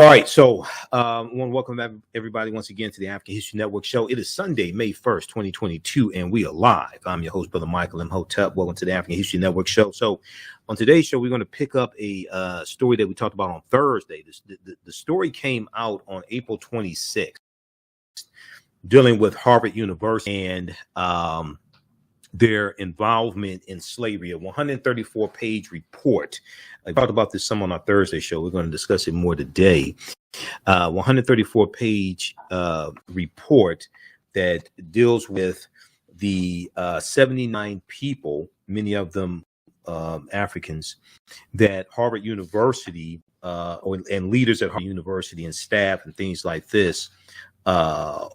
All right, so I want to welcome everybody once again to the African History Network show. It is Sunday, May 1st, 2022, and we are live. I'm your host, Brother Michael Imhotep. Welcome to the African History Network show. So on today's show, we're going to pick up a story that we talked about on Thursday. The story came out on April 26th, dealing with Harvard University and their involvement in slavery, a 134-page report. I talked about this some on our Thursday show. We're going to discuss it more today. 134-page report that deals with the 79 people, many of them Africans, that Harvard University and leaders at Harvard University and staff and things like this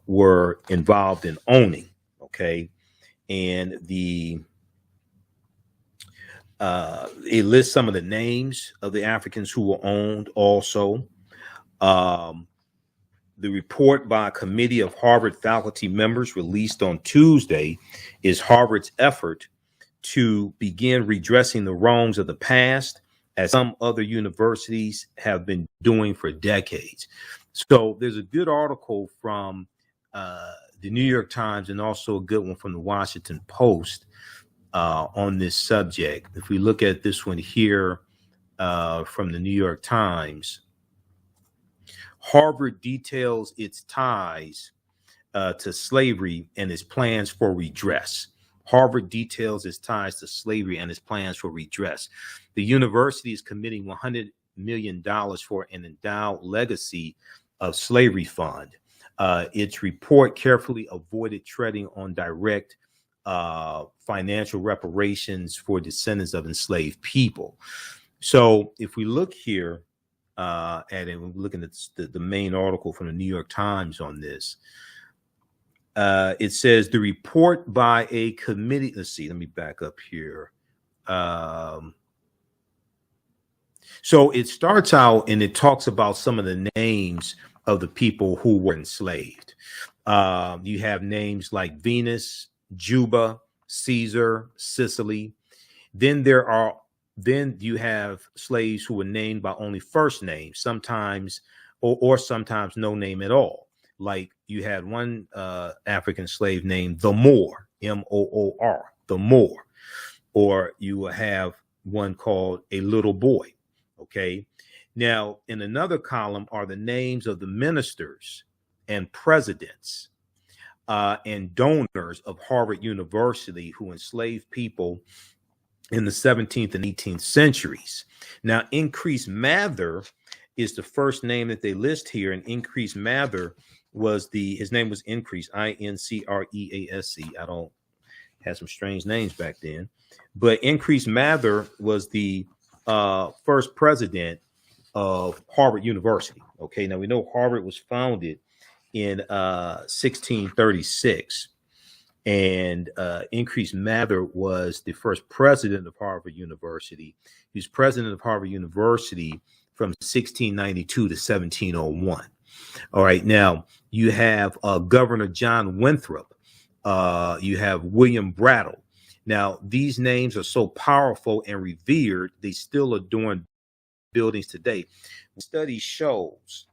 were involved in owning. Okay. And it lists some of the names of the Africans who were owned also. The report by a committee of Harvard faculty members released on Tuesday is Harvard's effort to begin redressing the wrongs of the past, as some other universities have been doing for decades. So there's a good article from the New York Times and also a good one from the Washington Post on this subject. If we look at this one here from the New York Times, Harvard details its ties to slavery and its plans for redress. Harvard details its ties to slavery and its plans for redress. The university is committing $100 million for an endowed legacy of slavery fund. Its report carefully avoided treading on direct financial reparations for descendants of enslaved people. So if we look here at it, we're looking at the main article from the New York Times on this. It says the report by a committee. Let's see, let me back up here. So it starts out and it talks about some of the names of the people who were enslaved. You have names like Venus, Juba, Caesar, Sicily. Then you have slaves who were named by only first name, sometimes or sometimes no name at all. Like you had one African slave named the Moor, M-O-O-R, the Moor, or you will have one called a little boy. Okay. Now, in another column are the names of the ministers and presidents and donors of Harvard University who enslaved people in the 17th and 18th centuries. Now, Increase Mather is the first name that they list here, and Increase Mather was his name was Increase, I-N-C-R-E-A-S-E. I don't have some strange names back then, but Increase Mather was the first president of Harvard University. Okay, now we know Harvard was founded in 1636, and Increase Mather was the first president of Harvard University. He was president of Harvard University from 1692 to 1701. All right, now you have Governor John Winthrop. You have William Brattle. Now, these names are so powerful and revered, they still adorn buildings today. What study shows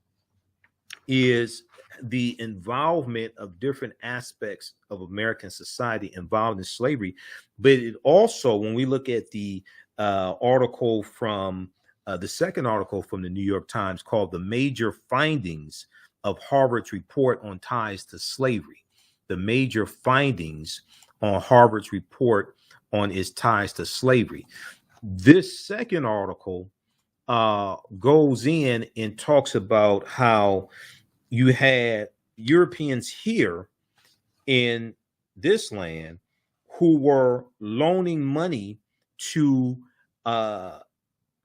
is the involvement of different aspects of American society involved in slavery. But it also, when we look at the article from the second article from the New York Times called The Major Findings of Harvard's Report on Ties to Slavery, the major findings on Harvard's report on its ties to slavery. This second article goes in and talks about how you had Europeans here in this land who were loaning money to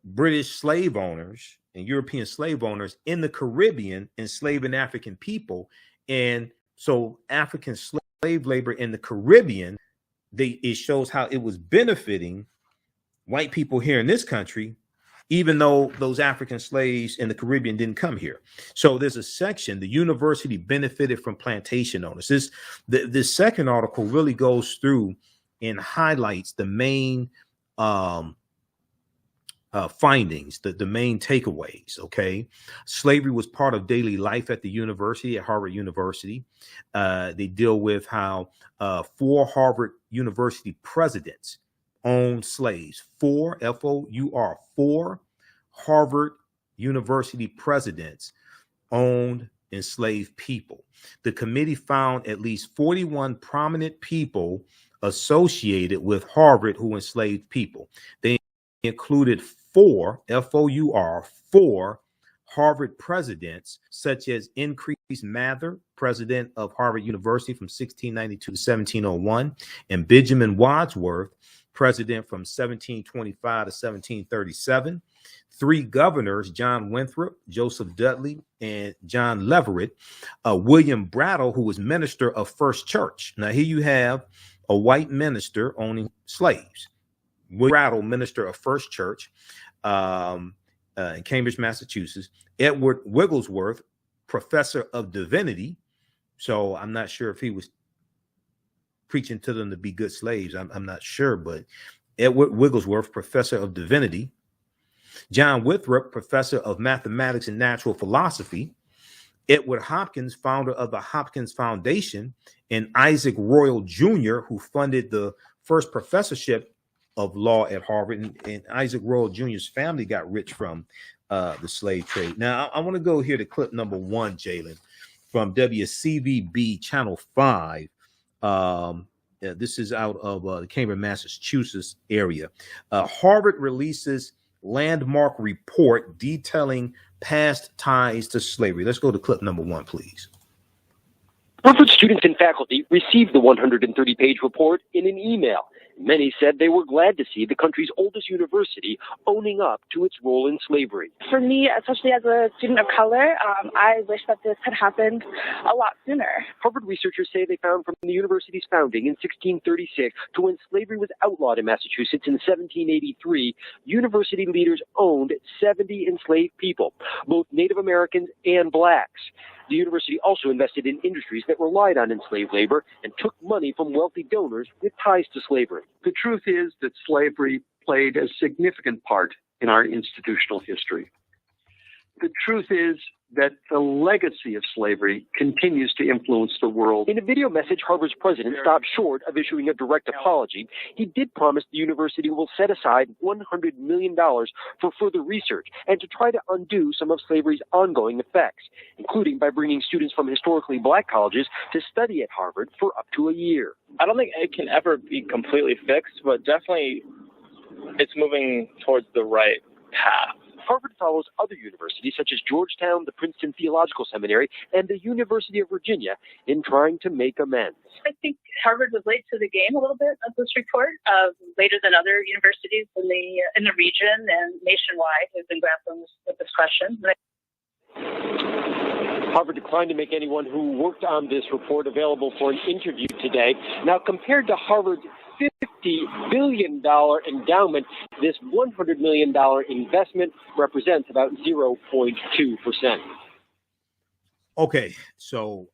British slave owners and European slave owners in the Caribbean, enslaving African people. And so African slave labor in the Caribbean, it shows how it was benefiting white people here in this country, even though those African slaves in the Caribbean didn't come here. So there's a section, the university benefited from plantation owners. This second article really goes through and highlights the main findings, the main takeaways. Okay, slavery was part of daily life at the university, at Harvard University. They deal with how 4 Harvard University presidents owned slaves. 4 F-O-U-R, 4 Harvard University presidents owned enslaved people. The committee found at least 41 prominent people associated with Harvard who enslaved people. They included 4 F-O-U-R, 4 Harvard presidents, such as Increase Mather, president of Harvard University from 1692 to 1701, and Benjamin Wadsworth, president from 1725 to 1737. 3 governors, John Winthrop, Joseph Dudley, and John Leverett. William Brattle, who was minister of First Church. Now, here you have a white minister owning slaves. William Brattle, minister of First Church in Cambridge, Massachusetts. Edward Wigglesworth, professor of divinity. So I'm not sure if he was preaching to them to be good slaves. I'm not sure, but Edward Wigglesworth, professor of divinity. John Winthrop, professor of mathematics and natural philosophy. Edward Hopkins, founder of the Hopkins Foundation, and Isaac Royal Jr., who funded the first professorship of law at Harvard. And Isaac Royal Jr.'s family got rich from the slave trade. Now, I want to go here to clip number 1, Jalen, from WCVB Channel 5. This is out of the Cambridge, Massachusetts area. Harvard releases landmark report detailing past ties to slavery. Let's go to clip number 1, please. Harvard students and faculty received the 130-page report in an email. Many said they were glad to see the country's oldest university owning up to its role in slavery. For me, especially as a student of color, I wish that this had happened a lot sooner. Harvard researchers say they found from the university's founding in 1636 to when slavery was outlawed in Massachusetts in 1783, university leaders owned 70 enslaved people, both Native Americans and blacks. The university also invested in industries that relied on enslaved labor and took money from wealthy donors with ties to slavery. The truth is that slavery played a significant part in our institutional history. The truth is that the legacy of slavery continues to influence the world. In a video message, Harvard's president stopped short of issuing a direct apology. He did promise the university will set aside $100 million for further research and to try to undo some of slavery's ongoing effects, including by bringing students from historically black colleges to study at Harvard for up to a year. I don't think it can ever be completely fixed, but definitely it's moving towards the right path. Harvard follows other universities such as Georgetown, the Princeton Theological Seminary, and the University of Virginia in trying to make amends. I think Harvard was late to the game a little bit of this report, later than other universities in the region and nationwide who've been grappling with this question. Harvard declined to make anyone who worked on this report available for an interview today. Now, compared to Harvard's $50 billion endowment, this $100 million investment represents about 0.2%. Okay, so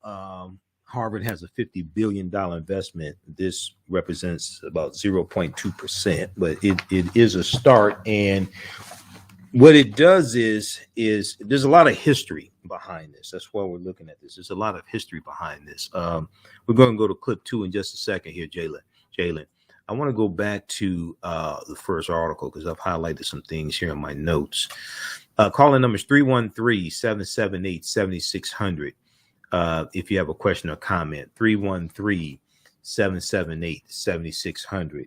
Harvard has a $50 billion investment. This represents about 0.2%, but it is a start. And what it does is there's a lot of history behind this. That's why we're looking at this. There's a lot of history behind this. We're going to go to clip 2 in just a second here, Jalen. I want to go back to the first article because I've highlighted some things here in my notes. Calling number is 313-778-7600. If you have a question or comment, 313-778-7600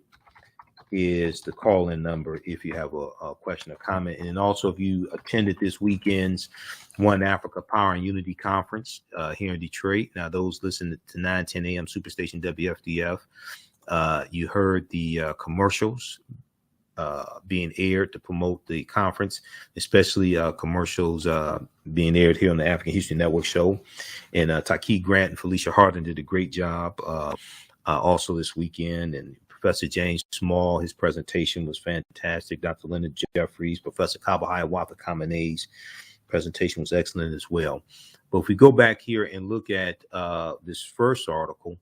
is the call-in number if you have a question or comment. And also, if you attended this weekend's One Africa Power and Unity Conference here in Detroit. Now, those listening to 910 a.m. Superstation WFDF, you heard the commercials being aired to promote the conference, especially commercials being aired here on the African History Network show. And Taki Grant and Felicia Hardin did a great job also this weekend. And Professor James Small, his presentation was fantastic. Dr. Leonard Jeffries, Professor Kabahaya Watha Kamene's presentation was excellent as well. But if we go back here and look at this first article,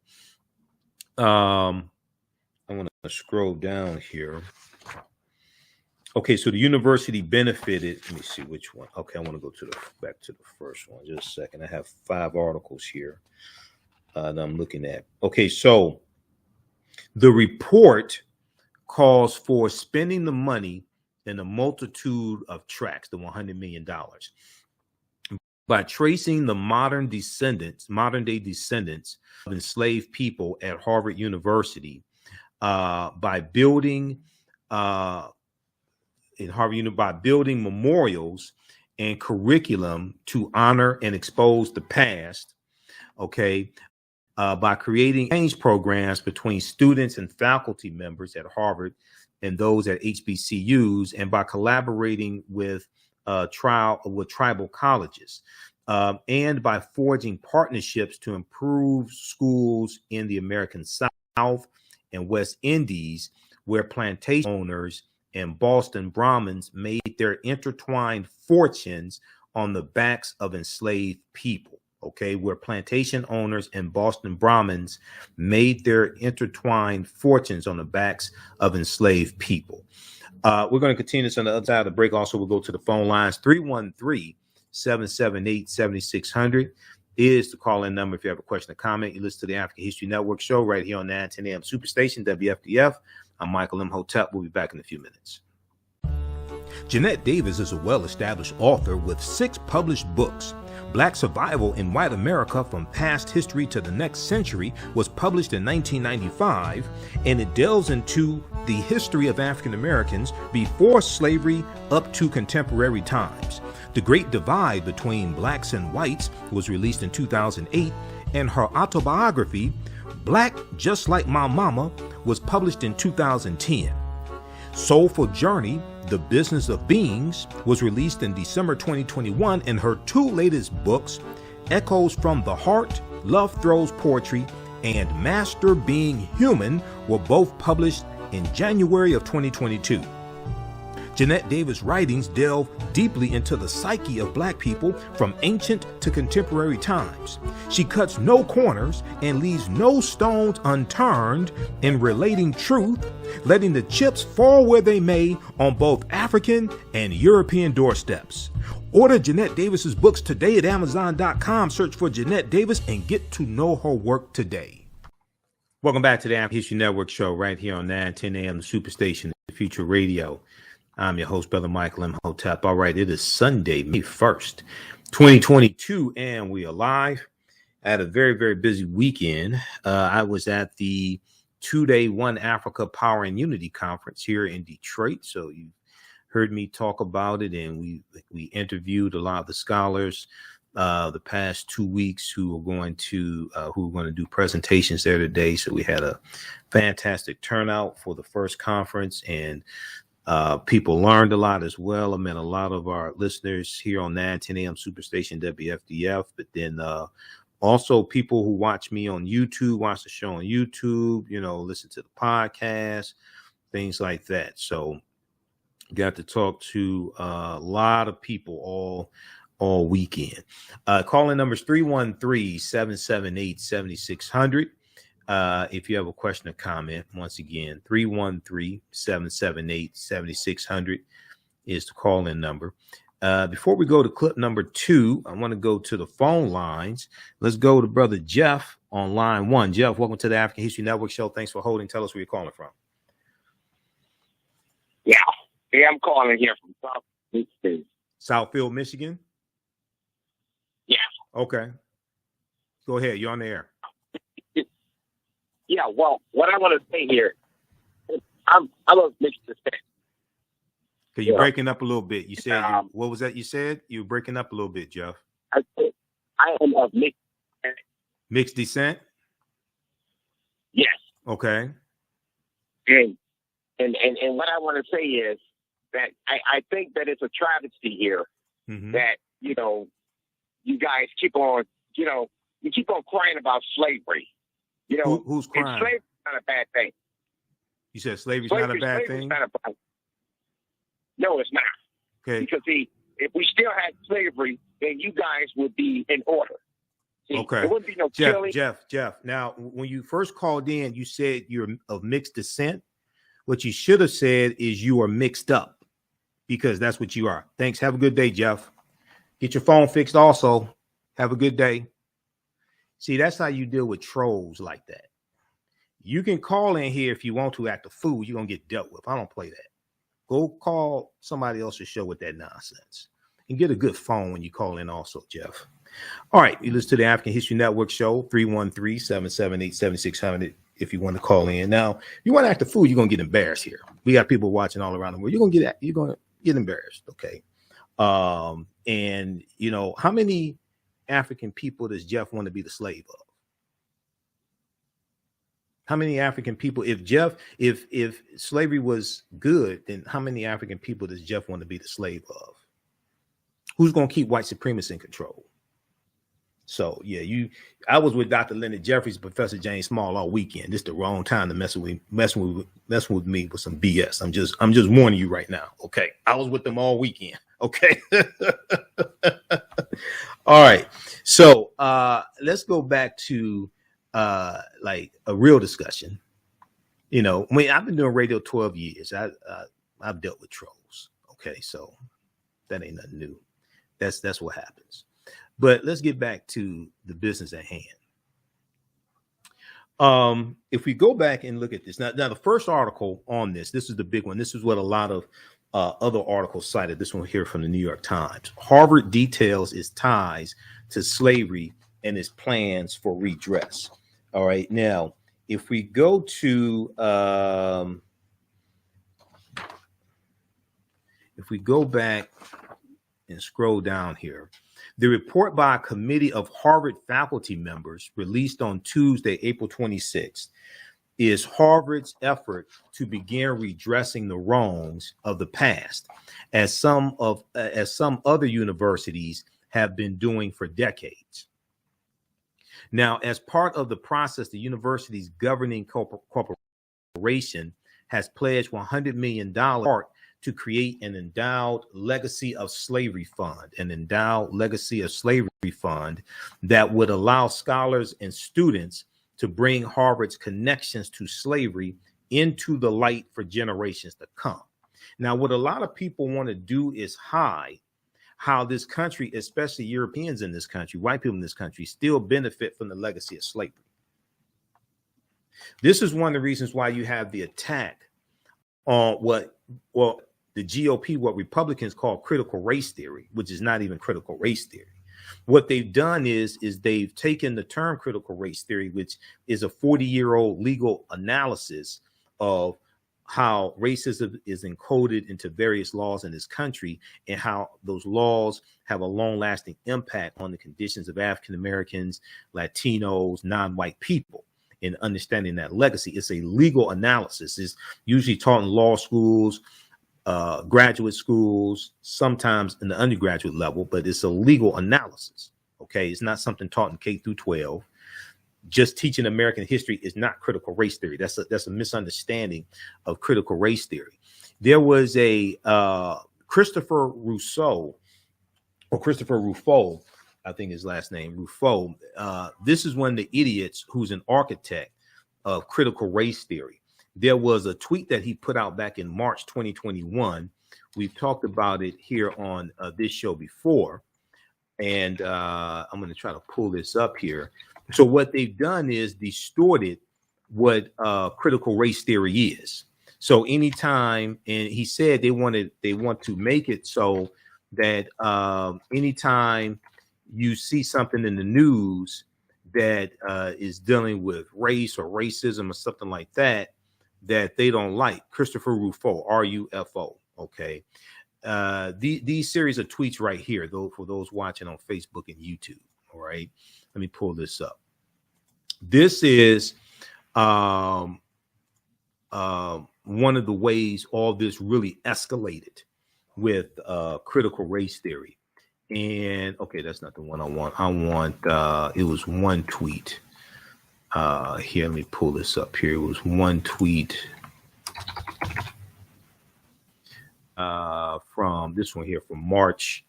I want to scroll down here. Okay, so the university benefited. Let me see which one. Okay, I want to go to back to the first one. Just a second. I have 5 articles here that I'm looking at. Okay, so the report calls for spending the money in a multitude of tracks, the $100 million, by tracing the modern day descendants of enslaved people at Harvard University, by building memorials and curriculum to honor and expose the past. Okay. By creating exchange programs between students and faculty members at Harvard and those at HBCUs, and by collaborating with tribal colleges, and by forging partnerships to improve schools in the American South and West Indies, where plantation owners and Boston Brahmins made their intertwined fortunes on the backs of enslaved people. Okay, where plantation owners and Boston Brahmins made their intertwined fortunes on the backs of enslaved people. We're going to continue this on the other side of the break. Also, we'll go to the phone lines. 313-778-7600 is the call-in number if you have a question or comment. You listen to the African History Network show right here on 910 AM Superstation, WFDF. I'm Michael Imhotep. We'll be back in a few minutes. Jeanette Davis is a well-established author with 6 published books. Black Survival in White America from Past History to the Next Century was published in 1995, and it delves into the history of African Americans before slavery up to contemporary times. The Great Divide Between Blacks and Whites was released in 2008, and her autobiography, Black Just Like My Mama, was published in 2010. Soulful Journey, The Business of Beings, was released in December 2021, and her 2 latest books, Echoes from the Heart, Love Throws Poetry, and Master Being Human, were both published in January of 2022. Jeanette Davis' writings delve deeply into the psyche of Black people from ancient to contemporary times. She cuts no corners and leaves no stones unturned in relating truth, letting the chips fall where they may on both African and European doorsteps. Order Jeanette Davis's books today at Amazon.com. Search for Jeanette Davis and get to know her work today. Welcome back to the African History Network show right here on 910 AM, the Superstation, the Future Radio. I'm your host, Brother Michael Imhotep. All right, it is Sunday, May 1st, 2022, and we are live. I had a very, very busy weekend. I was at the 2-day One Africa Power and Unity Conference here in Detroit. So you heard me talk about it, and we interviewed a lot of the scholars the past 2 weeks who are going to do presentations there today. So we had a fantastic turnout for the first conference, and people learned a lot as well. I met a lot of our listeners here on 910 AM Superstation WFDF, but then also people who watch me on YouTube, watch the show on YouTube, listen to the podcast, things like that. So got to talk to a lot of people all weekend. Calling numbers 313-778-7600. If you have a question or comment, once again, 313-778-7600 is the call-in number. Before we go to clip number 2, I want to go to the phone lines. Let's go to Brother Jeff on line 1. Jeff, welcome to the African History Network show. Thanks for holding. Tell us where you're calling from. Yeah, I'm calling here from Southfield, Michigan? Yeah. Okay. Go ahead. You're on the air. Yeah, well, what I want to say here, I'm a mixed descent. Okay, you're breaking up a little bit. You said, what was that you said? You were breaking up a little bit, Jeff. I am of mixed descent. Mixed descent? Yes. Okay. And what I want to say is that I think that it's a travesty here that, you guys keep on, you keep on crying about slavery. Who's crying? Slavery's not a bad thing. You said slavery's not a bad thing? No, it's not. Okay. Because if we still had slavery, then you guys would be in order. Okay. There wouldn't be no killing. Jeff. Now, when you first called in, you said you're of mixed descent. What you should have said is you are mixed up. because that's what you are. Thanks. Have a good day, Jeff. Get your phone fixed also. Have a good day. See, that's how you deal with trolls like that. You can call in here if you want to act a fool. You're going to get dealt with. I don't play that. Go call somebody else's show with that nonsense. And get a good phone when you call in also, Jeff. All right. You listen to the African History Network show, 313-778-7600 if you want to call in. Now, if you want to act a fool, you're going to get embarrassed here. We got people watching all around the world. You're going to get embarrassed, okay? And, you know, how many African people does Jeff want to be the slave of? How many African people, if slavery was good, then how many African people does Jeff want to be the slave of? Who's going to keep white supremacists in control? So, yeah, I was with Dr. Leonard Jeffries, Professor James Small all weekend. This is the wrong time to mess with me with some BS. I'm just warning you right now. Okay. I was with them all weekend. Okay. All right. So let's go back to like a real discussion. You know, I've been doing radio 12 years. I've dealt with trolls. Okay, so that ain't nothing new. That's what happens. But let's get back to the business at hand. If we go back and look at this now, the first article on this is the big one. This is what a lot of other articles cited. This one here from the New York Times. Harvard details its ties to slavery and its plans for redress. All right. Now, if we go to if we go back and scroll down here, the report by a committee of Harvard faculty members released on Tuesday, April 26th, is Harvard's effort to begin redressing the wrongs of the past, as some other universities have been doing for decades. Now, as part of the process, the university's governing corporation has pledged $100 million to create an endowed legacy of slavery fund, that would allow scholars and students to bring Harvard's connections to slavery into the light for generations to come. Now, what a lot of people want to do is hide how this country, especially Europeans in this country, white people in this country, still benefit from the legacy of slavery. This is one of the reasons why you have the attack on the GOP, what Republicans call critical race theory, which is not even critical race theory. What they've done is they've taken the term critical race theory, which is a 40-year-old legal analysis of how racism is encoded into various laws in this country and how those laws have a long-lasting impact on the conditions of African Americans, Latinos, non-white people. In understanding that legacy, it's a legal analysis. It's usually taught in law schools, graduate schools, sometimes in the undergraduate level, but it's a legal analysis. Okay, it's not something taught in K through 12. Just teaching American history is not critical race theory. That's a misunderstanding of critical race theory. There was a Christopher Ruffo, I think his last name, Ruffo. This is one of the idiots who's an architect of critical race theory. There was a tweet that he put out back in March 2021. We've talked about it here on this show before. And I'm going to try to pull this up here. So what they've done is distorted what critical race theory is. So anytime, and he said they want to make it so that anytime you see something in the news that is dealing with race or racism or something like that, that they don't like. Christopher Ruffo, R-U-F-O. Okay. These series of tweets right here, though, for those watching on Facebook and YouTube. All right. Let me pull this up. This is one of the ways all this really escalated with critical race theory. And okay, that's not the one I want. I want it was one tweet. Here, let me pull this up here. It was one tweet from this one here from March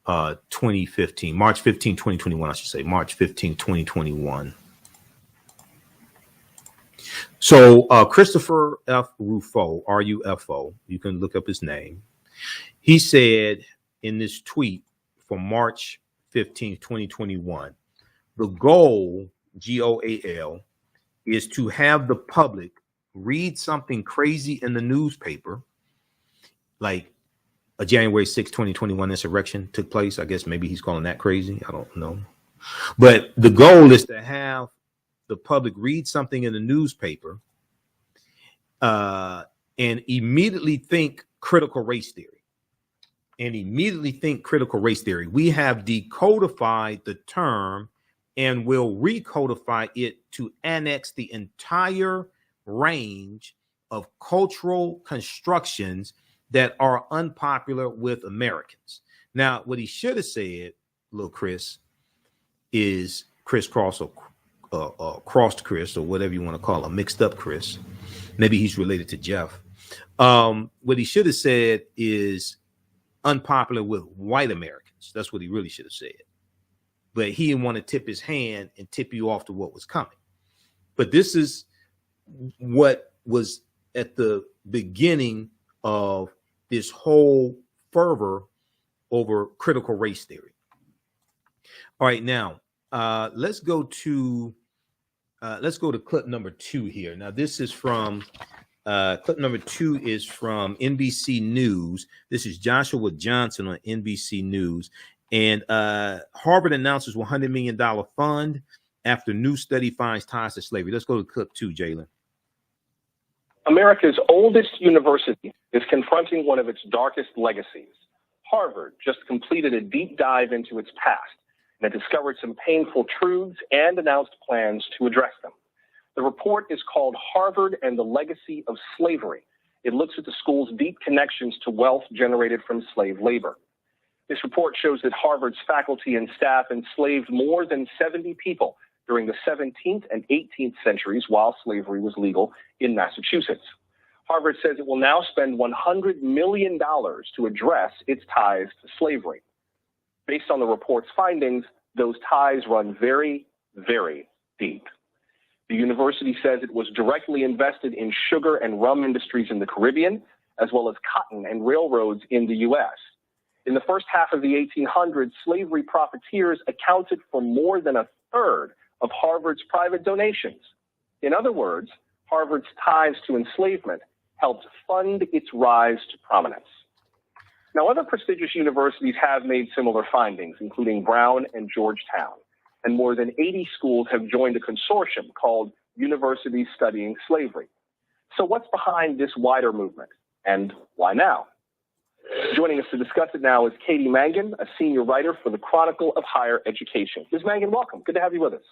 2015, March 15, 2021, I should say, March 15, 2021. So Christopher F. Ruffo, R-U-F-O, you can look up his name. He said in this tweet from March 15th, 2021, the goal, GOAL, is to have the public read something crazy in the newspaper, like a January 6, 2021 insurrection took place. I guess maybe he's calling that crazy. I don't know. But the goal is to have the public read something in the newspaper and immediately think critical race theory. We have decodified the term and will recodify it to annex the entire range of cultural constructions that are unpopular with Americans. Now, what he should have said, little Chris, is crisscross or crossed Chris, or whatever you want to call him, mixed up Chris. Maybe he's related to Jeff. What he should have said is unpopular with white Americans. That's what he really should have said. But he didn't want to tip his hand and tip you off to what was coming. But this is what was at the beginning of this whole fervor over critical race theory. All right, now let's go to clip number 2 here. Now, this is from clip number 2 is from NBC News. This is Joshua Johnson on NBC News. And Harvard announces $100 million fund after new study finds ties to slavery. Let's go to clip 2, Jalen. America's oldest university is confronting one of its darkest legacies. Harvard just completed a deep dive into its past and it discovered some painful truths and announced plans to address them. The report is called Harvard and the Legacy of Slavery. It looks at the school's deep connections to wealth generated from slave labor. This report shows that Harvard's faculty and staff enslaved more than 70 people during the 17th and 18th centuries while slavery was legal in Massachusetts. Harvard says it will now spend $100 million to address its ties to slavery. Based on the report's findings, those ties run very, very deep. The university says it was directly invested in sugar and rum industries in the Caribbean, as well as cotton and railroads in the U.S. In the first half of the 1800s, slavery profiteers accounted for more than a third of Harvard's private donations. In other words, Harvard's ties to enslavement helped fund its rise to prominence. Now, other prestigious universities have made similar findings, including Brown and Georgetown, and more than 80 schools have joined a consortium called Universities Studying Slavery. So what's behind this wider movement, and why now? Joining us to discuss it now is Katie Mangan, a senior writer for the Chronicle of Higher Education. Ms. Mangan, welcome. Good to have you with us.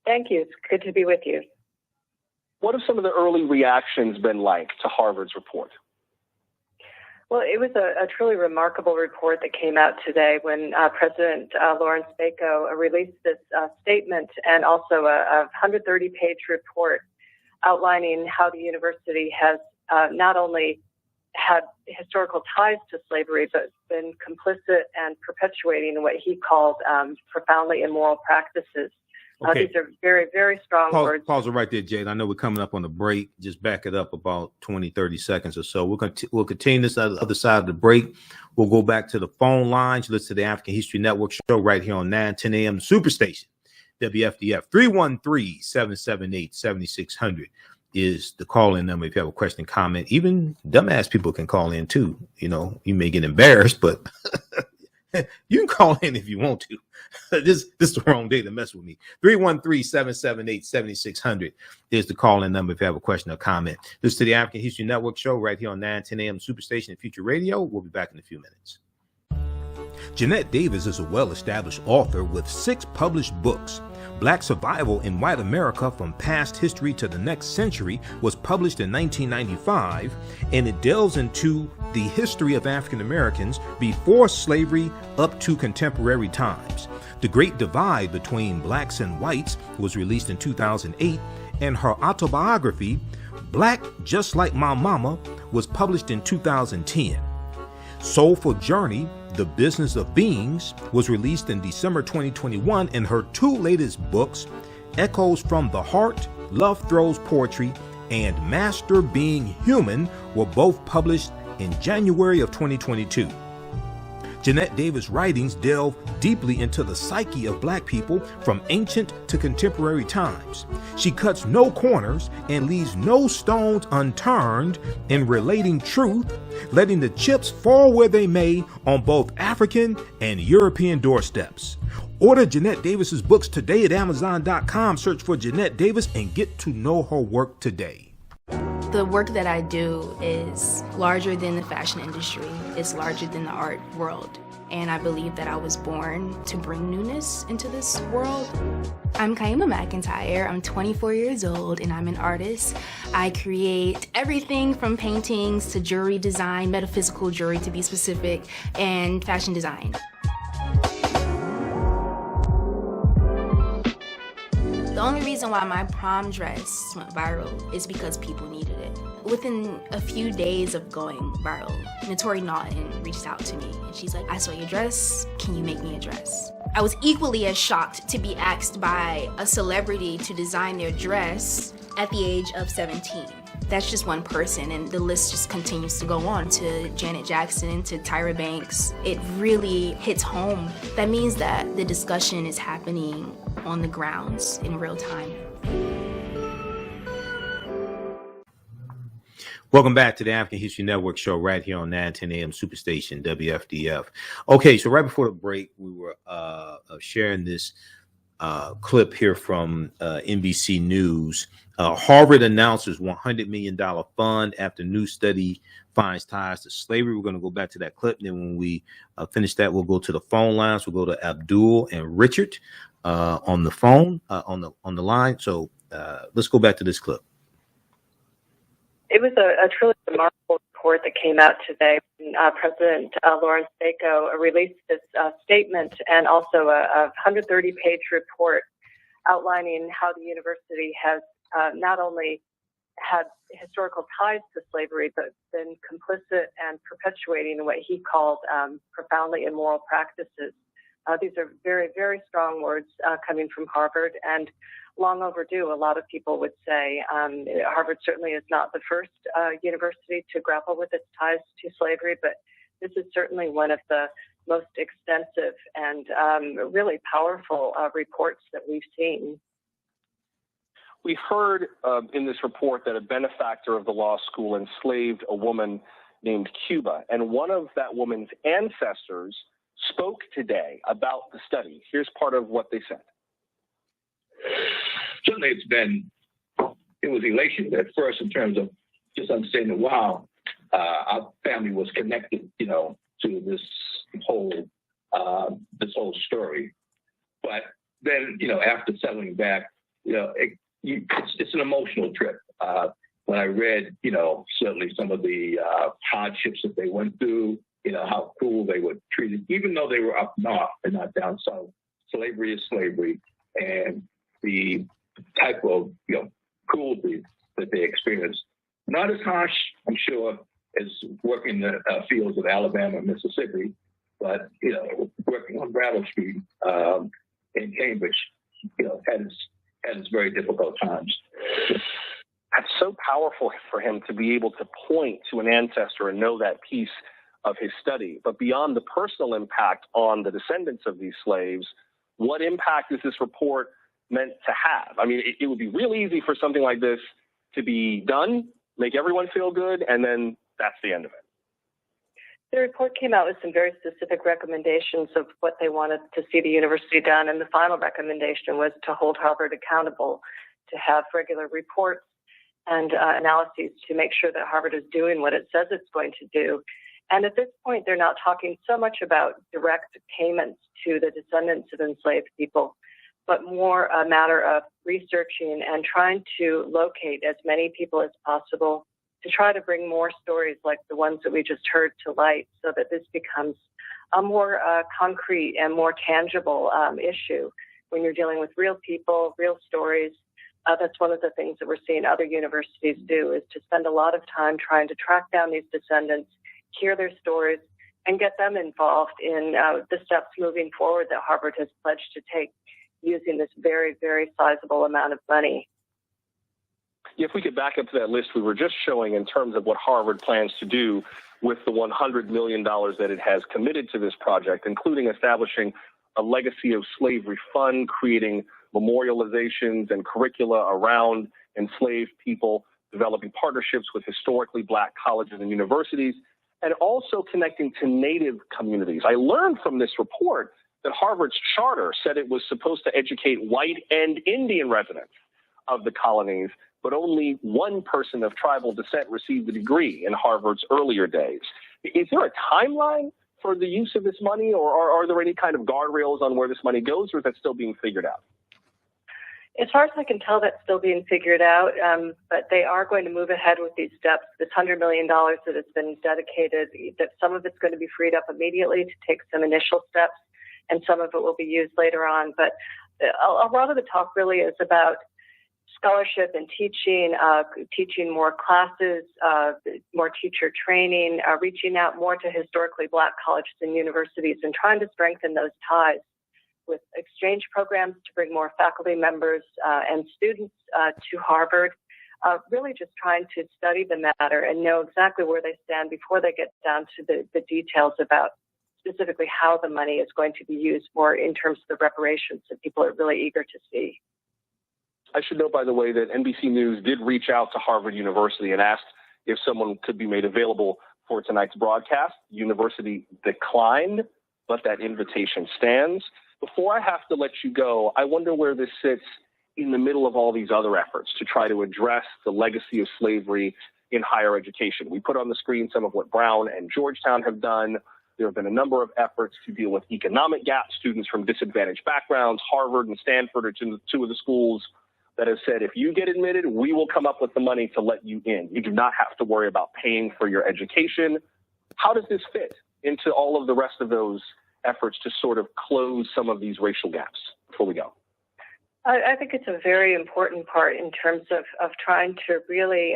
Thank you. It's good to be with you. What have some of the early reactions been like to Harvard's report? Well, it was a truly remarkable report that came out today when President Lawrence Bacot released this statement and also a 130-page report outlining how the university has not only had historical ties to slavery, but been complicit and perpetuating what he called profoundly immoral practices. Okay. These are very, very strong words. Pause it right there, Jade. I know we're coming up on the break. Just back it up about 20, 30 seconds or so. We'll continue this on the other side of the break. We'll go back to the phone lines. Listen to the African History Network show right here on 9:10 a.m. Superstation, WFDF. 313-778-7600 is the call-in number if you have a question, comment. Even dumbass people can call in too. You know, you may get embarrassed, but you can call in if you want to. This is the wrong day to mess with me. 313-778-7600 is the call-in number if you have a question or comment. This is the African History Network show right here on 9:10 a.m. Superstation and Future Radio. We'll be back in a few minutes. Jeanette Davis is a well-established author with 6 published books. Black Survival in White America from Past History to the Next Century was published in 1995, and it delves into the history of African Americans before slavery up to contemporary times. The Great Divide Between Blacks and Whites was released in 2008, and her autobiography, Black Just Like My Mama, was published in 2010. Soulful Journey, The Business of Beings, was released in December 2021, and her 2 latest books, Echoes from the Heart, Love Throws Poetry, and Master Being Human, were both published in January of 2022. Jeanette Davis' writings delve deeply into the psyche of Black people from ancient to contemporary times. She cuts no corners and leaves no stones unturned in relating truth, letting the chips fall where they may on both African and European doorsteps. Order Jeanette Davis's books today at Amazon.com. Search for Jeanette Davis and get to know her work today. The work that I do is larger than the fashion industry. It's larger than the art world. And I believe that I was born to bring newness into this world. I'm Kaima McIntyre. I'm 24 years old and I'm an artist. I create everything from paintings to jewelry design, metaphysical jewelry to be specific, and fashion design. The only reason why my prom dress went viral is because people needed it. Within a few days of going viral, Notori Naughton reached out to me and she's like, I saw your dress, can you make me a dress? I was equally as shocked to be asked by a celebrity to design their dress at the age of 17. That's just one person, and the list just continues to go on to Janet Jackson, to Tyra Banks. It really hits home. That means that the discussion is happening on the grounds in real time. Welcome back to the African History Network show right here on 910 AM Superstation WFDF. Okay, so right before the break, we were sharing this clip here from NBC News. Harvard announces $100 million fund after new study finds ties to slavery. We're going to go back to that clip. Then when we finish that, we'll go to the phone lines. We'll go to Abdul and Richard on the phone, on the line. So let's go back to this clip. It was a truly remarkable report that came out today. President Lawrence Bacot released this statement and also a 130-page report outlining how the university has not only had historical ties to slavery, but been complicit and perpetuating what he called profoundly immoral practices. These are very, very strong words coming from Harvard, and long overdue, a lot of people would say. Harvard certainly is not the first university to grapple with its ties to slavery, but this is certainly one of the most extensive and really powerful reports that we've seen. We heard in this report that a benefactor of the law school enslaved a woman named Cuba, and one of that woman's ancestors spoke today about the study. Here's part of what they said. Certainly it was elation at first in terms of just understanding, wow, our family was connected, to this whole story. But then, after settling back, it's an emotional trip. When I read, certainly some of the hardships that they went through, how cruel they were treated, even though they were up north and not down south. Slavery is slavery, and the type of cruelty that they experienced, not as harsh, I'm sure, as working in the fields of Alabama and Mississippi, but working on Brattle Street in Cambridge, had its very difficult times. That's so powerful for him to be able to point to an ancestor and know that piece of his study. But beyond the personal impact on the descendants of these slaves, what impact is this report meant to have? I mean, it would be real easy for something like this to be done, make everyone feel good, and then that's the end of it. The report came out with some very specific recommendations of what they wanted to see the university done, and the final recommendation was to hold Harvard accountable, to have regular reports and analyses to make sure that Harvard is doing what it says it's going to do. And at this point, they're not talking so much about direct payments to the descendants of enslaved people, but more a matter of researching and trying to locate as many people as possible to try to bring more stories like the ones that we just heard to light, so that this becomes a more concrete and more tangible issue. When you're dealing with real people, real stories, that's one of the things that we're seeing other universities do, is to spend a lot of time trying to track down these descendants, hear their stories, and get them involved in the steps moving forward that Harvard has pledged to take using this very, very sizable amount of money. If we could back up to that list we were just showing in terms of what Harvard plans to do with the $100 million that it has committed to this project, including establishing a legacy of slavery fund, creating memorializations and curricula around enslaved people, developing partnerships with historically Black colleges and universities, and also connecting to Native communities. I learned from this report that Harvard's charter said it was supposed to educate white and Indian residents of the colonies, but only one person of tribal descent received a degree in Harvard's earlier days. Is there a timeline for the use of this money, or are there any kind of guardrails on where this money goes, or is that still being figured out? As far as I can tell, that's still being figured out, but they are going to move ahead with these steps. This $100 million that has been dedicated, that some of it's going to be freed up immediately to take some initial steps, and some of it will be used later on. But a lot of the talk really is about scholarship and teaching, teaching more classes, more teacher training, reaching out more to historically Black colleges and universities, and trying to strengthen those ties with exchange programs to bring more faculty members and students to Harvard, really just trying to study the matter and know exactly where they stand before they get down to the details about specifically how the money is going to be used more in terms of the reparations that people are really eager to see. I should note, by the way, that NBC News did reach out to Harvard University and asked if someone could be made available for tonight's broadcast. The university declined, but that invitation stands. Before I have to let you go, I wonder where this sits in the middle of all these other efforts to try to address the legacy of slavery in higher education. We put on the screen some of what Brown and Georgetown have done. There have been a number of efforts to deal with economic gaps. Students from disadvantaged backgrounds, Harvard and Stanford are two of the schools that have said, if you get admitted, we will come up with the money to let you in. You do not have to worry about paying for your education. How does this fit into all of the rest of those efforts to sort of close some of these racial gaps before we go? I think it's a very important part in terms of trying to really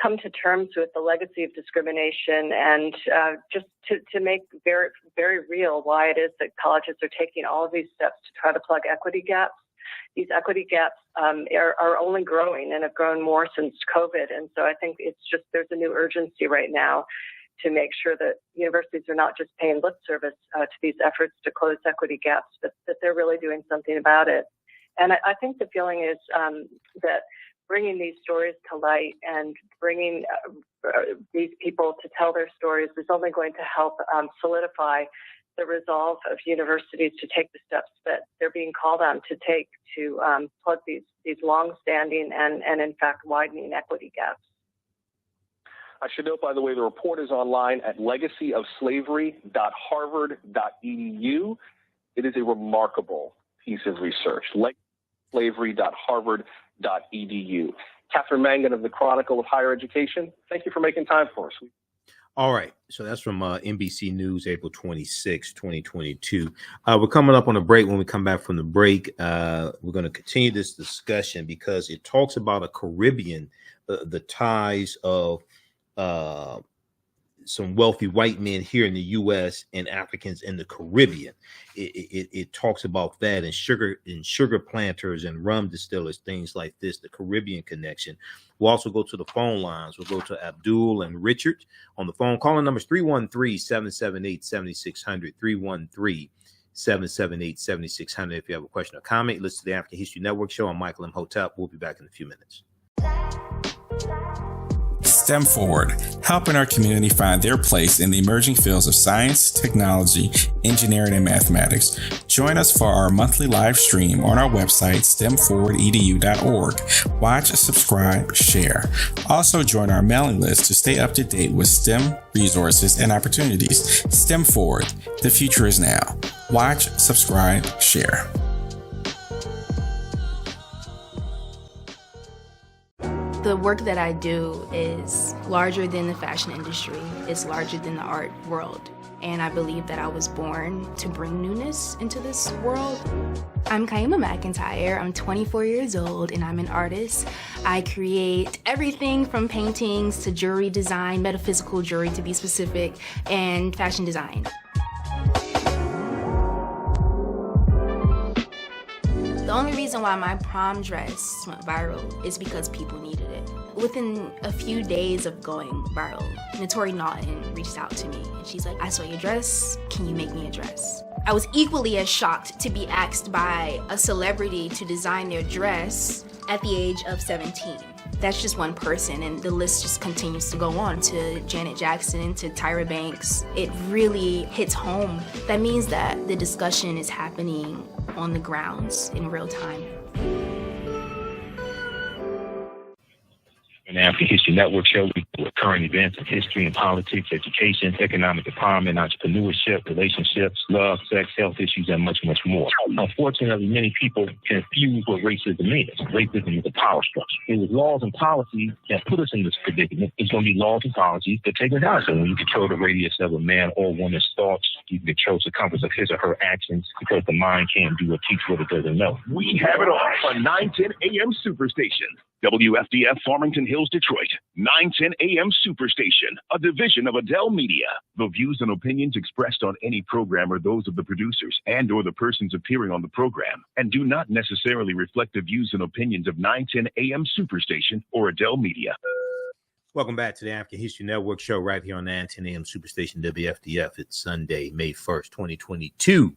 come to terms with the legacy of discrimination and just to make very, very real why it is that colleges are taking all of these steps to try to plug equity gaps. These equity gaps are only growing and have grown more since COVID. And so I think it's just there's a new urgency right now to make sure that universities are not just paying lip service to these efforts to close equity gaps, but that they're really doing something about it. And I think the feeling is that bringing these stories to light and bringing these people to tell their stories is only going to help solidify the resolve of universities to take the steps that they're being called on to take to plug these long-standing and in fact widening equity gaps. I should note, by the way, the report is online at legacyofslavery.harvard.edu. It is a remarkable piece of research. Legacyofslavery.harvard.edu. Catherine Mangan of the Chronicle of Higher Education, thank you for making time for us. All right. So that's from NBC News, April 26, 2022. We're coming up on a break. When we come back from the break, we're going to continue this discussion because it talks about a Caribbean, the ties of some wealthy white men here in the U.S. and Africans in the Caribbean. It talks about that and sugar planters and rum distillers, things like this, the Caribbean connection. We'll also go to the phone lines. We'll go to Abdul and Richard on the phone. Calling numbers 313-778-7600, 313-778-7600. If you have a question or comment, listen to the African History Network show. I'm Michael Imhotep. We'll be back in a few minutes. STEM Forward, helping our community find their place in the emerging fields of science, technology, engineering, and mathematics. Join us for our monthly live stream on our website, stemforwardedu.org. Watch, subscribe, share. Also join our mailing list to stay up to date with STEM resources and opportunities. STEM Forward, the future is now. Watch, subscribe, share. The work that I do is larger than the fashion industry. It's larger than the art world. And I believe that I was born to bring newness into this world. I'm Kaima McIntyre. I'm 24 years old and I'm an artist. I create everything from paintings to jewelry design, metaphysical jewelry to be specific, and fashion design. The only reason why my prom dress went viral is because people needed it. Within a few days of going viral, Notori Naughton reached out to me and she's like, I saw your dress, can you make me a dress? I was equally as shocked to be asked by a celebrity to design their dress at the age of 17. That's just one person, and the list just continues to go on to Janet Jackson, to Tyra Banks. It really hits home. That means that the discussion is happening on the grounds in real time. An African History Network show with current events in history and politics, education, economic empowerment, entrepreneurship, relationships, love, sex, health issues, and much, much more. Unfortunately, many people confuse what racism is. Racism is a power structure. It was laws and policies that put us in this predicament. It's going to be laws and policies that take us out. So when you control the radius of a man or woman's thoughts, you can control the circumference of his or her actions, because the mind can't do or teach what it doesn't know. We have it all on 910 AM Superstation. WFDF Farmington Hills, Detroit. 910 AM Superstation, a division of Adele Media. The views and opinions expressed on any program are those of the producers and or the persons appearing on the program, and do not necessarily reflect the views and opinions of 910 AM Superstation or Adele Media. Welcome back to the African History Network show right here on 910 AM Superstation WFDF. It's Sunday, May 1st, 2022.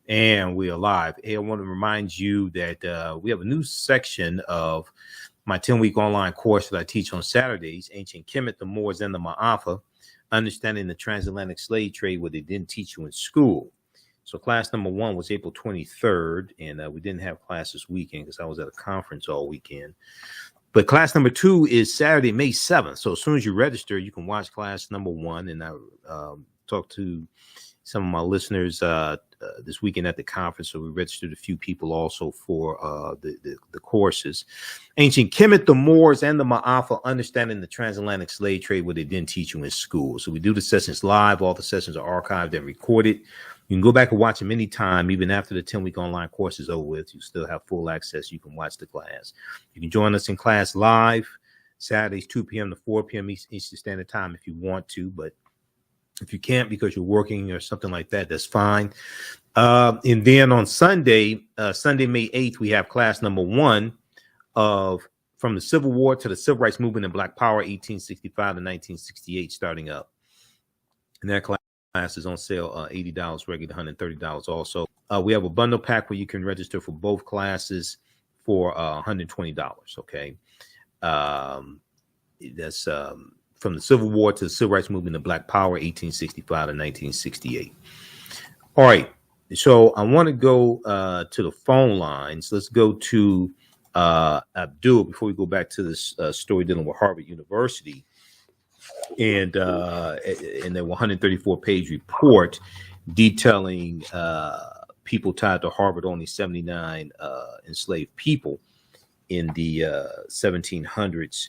And we are live. Hey, I want to remind you that we have a new section of my 10-week online course that I teach on Saturdays, Ancient Kemet, the Moors, and the Maafa, Understanding the Transatlantic Slave Trade, what they didn't teach you in school. So class number 1 was April 23rd, and we didn't have class this weekend because I was at a conference all weekend. But class number 2 is Saturday, May 7th. So as soon as you register, you can watch class number 1, and I talked to some of my listeners this weekend at the conference. So we registered a few people also for the courses. Ancient Kemet, the Moors, and the Maafa, Understanding the Transatlantic Slave Trade, what they didn't teach you in school. So we do the sessions live. All the sessions are archived and recorded. You can go back and watch them anytime, even after the 10-week online course is over with. You still have full access. You can watch the class. You can join us in class live, Saturdays, 2 p.m. to 4 p.m. Eastern Standard Time if you want to, but if you can't because you're working or something like that, that's fine. And then on Sunday, Sunday, May 8th, we have class number 1 of From the Civil War to the Civil Rights Movement and Black Power, 1865 to 1968, starting up. And that class is on sale, $80, regular $130 also. We have a bundle pack where you can register for both classes for $120, okay? That's From the Civil War to the Civil Rights Movement and Black Power, 1865 to 1968. All right. So I want to go to the phone lines. Let's go to Abdul before we go back to this story dealing with Harvard University and their 134-page report detailing people tied to Harvard, only 79 enslaved people in the 1700s.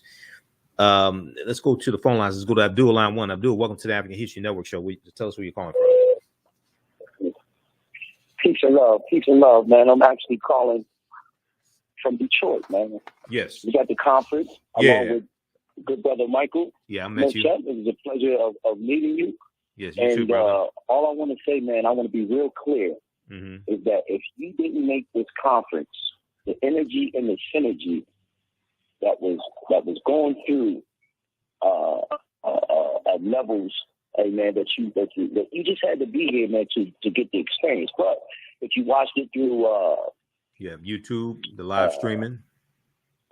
Let's go to the phone lines. Let's go to Abdul, line 1. Abdul, welcome to the African History Network show. Tell us where you're calling from. Peace and love, man. I'm actually calling from Detroit, man. Yes. We got the conference along with good brother Michael. Yeah, I met you. It was a pleasure of meeting you. Yes, you too, brother. All I want to say, man, I want to be real clear, is that if you didn't make this conference, the energy and the synergy that was going through at levels, hey man, that you just had to be here, man, to get the experience. But if you watched it through YouTube, the live streaming.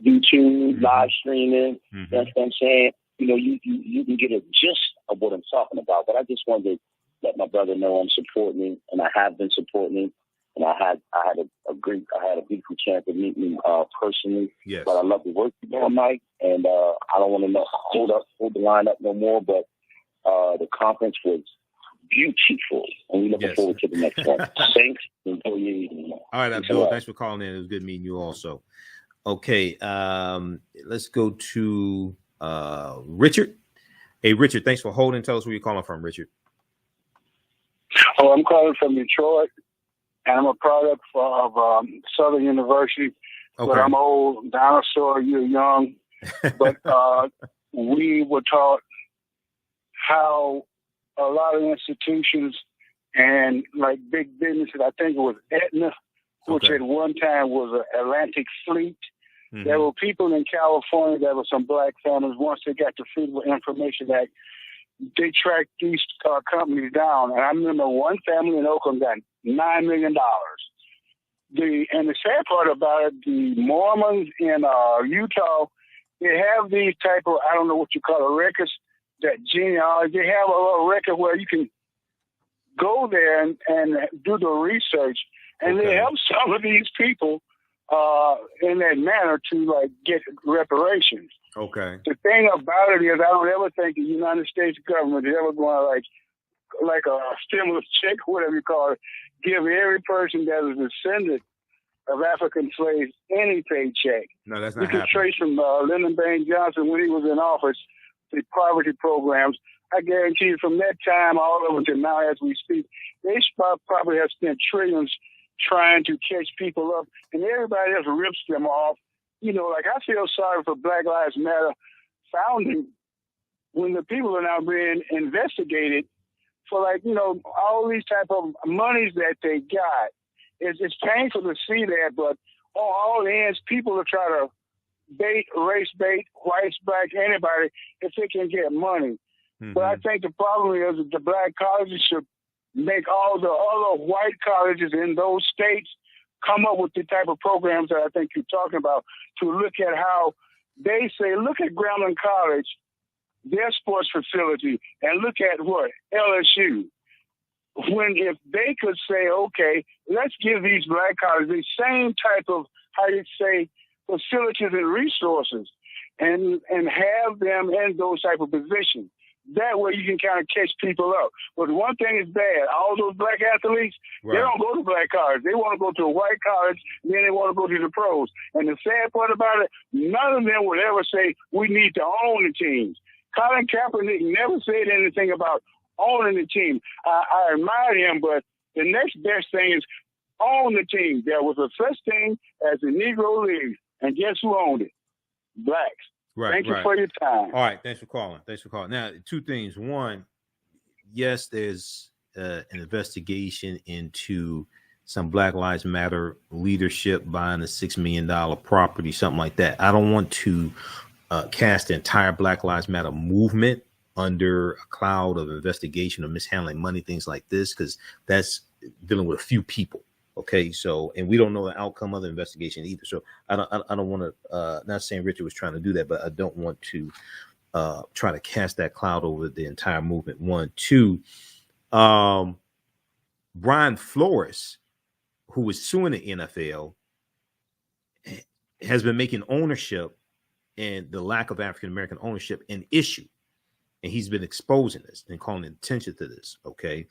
YouTube, live streaming, that's what I'm saying. You know, you can get a gist of what I'm talking about. But I just wanted to let my brother know I'm supporting him, and I have been supporting him. And I had a beautiful chance to meet him personally. Yes. But I love the work you're doing, Mike. And I don't want to hold the line up no more. But the conference was beautiful, and we're looking forward to the next one. Thanks. Enjoy your evening. All right, Abdul. Thanks for calling in. It was good meeting you also. Okay, let's go to Richard. Hey, Richard, thanks for holding. Tell us where you're calling from, Richard. Oh, I'm calling from Detroit, and I'm a product of Southern University. Okay. But I'm old, dinosaur, you're young. But we were taught how a lot of institutions and like big businesses, I think it was Aetna which at one time was an Atlantic Fleet. Mm-hmm. There were people in California, there were some black families, once they got the Freedom of Information Act, they tracked these companies down. And I remember one family in Oakland got $9 million. And the sad part about it, the Mormons in Utah, they have these type of, I don't know what you call it, records, that genealogy. They have a little record where you can go there and do the research. And they help some of these people in that manner to like get reparations. Okay. The thing about it is, I don't ever think the United States government is ever going to like a stimulus check, whatever you call it, give every person that is a descendant of African slaves any paycheck. No, that's not You can happening. trace from Lyndon Baines Johnson when he was in office, the poverty programs. I guarantee you from that time all over to now as we speak, they probably have spent trillions trying to catch people up, and everybody else rips them off. You know, like I feel sorry for Black Lives Matter founding when the people are now being investigated for, like, you know, all these type of monies that they got. It's painful to see that, but on all ends, people are trying to race bait, whites, black, anybody, if they can get money. Mm-hmm. But I think the problem is that the black colleges should make all the other white colleges in those states come up with the type of programs that I think you're talking about, to look at how they say, look at Grambling College, their sports facility, and look at what? LSU. When if they could say, okay, let's give these black colleges the same type of, how you say, facilities and resources, and have them in those type of positions. That way you can kind of catch people up. But one thing is bad. All those black athletes, They don't go to black college. They want to go to a white college, and then they want to go to the pros. And the sad part about it, none of them would ever say, we need to own the teams. Colin Kaepernick never said anything about owning the team. I admire him, but the next best thing is own the team. There was a such thing as the Negro League, and guess who owned it? Blacks. Right. Thank you for your time. All right. Thanks for calling. Now, two things. One, yes, there's an investigation into some Black Lives Matter leadership buying a $6 million property, something like that. I don't want to cast the entire Black Lives Matter movement under a cloud of investigation of mishandling money, things like this, because that's dealing with a few people. Okay, so, and we don't know the outcome of the investigation either. So I don't want to, not saying Richard was trying to do that, but I don't want to try to cast that cloud over the entire movement. One, two, Brian Flores, who was suing the NFL, has been making ownership and the lack of African-American ownership an issue. And he's been exposing this and calling attention to this. Okay.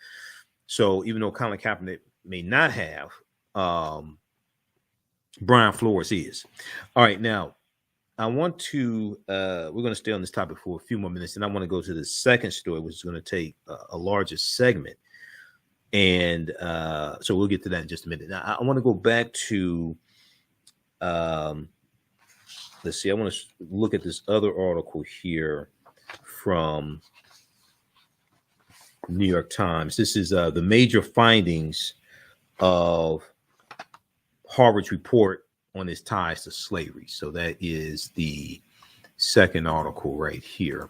So even though Colin Kaepernick may not have, Brian Flores is. All right, now I want to we're going to stay on this topic for a few more minutes, and I want to go to the second story, which is going to take a larger segment, and so we'll get to that in just a minute. Now I want to go back to let's see, I want to look at this other article here from New York Times. This is the major findings of Harvard's report on its ties to slavery. So that is the second article right here.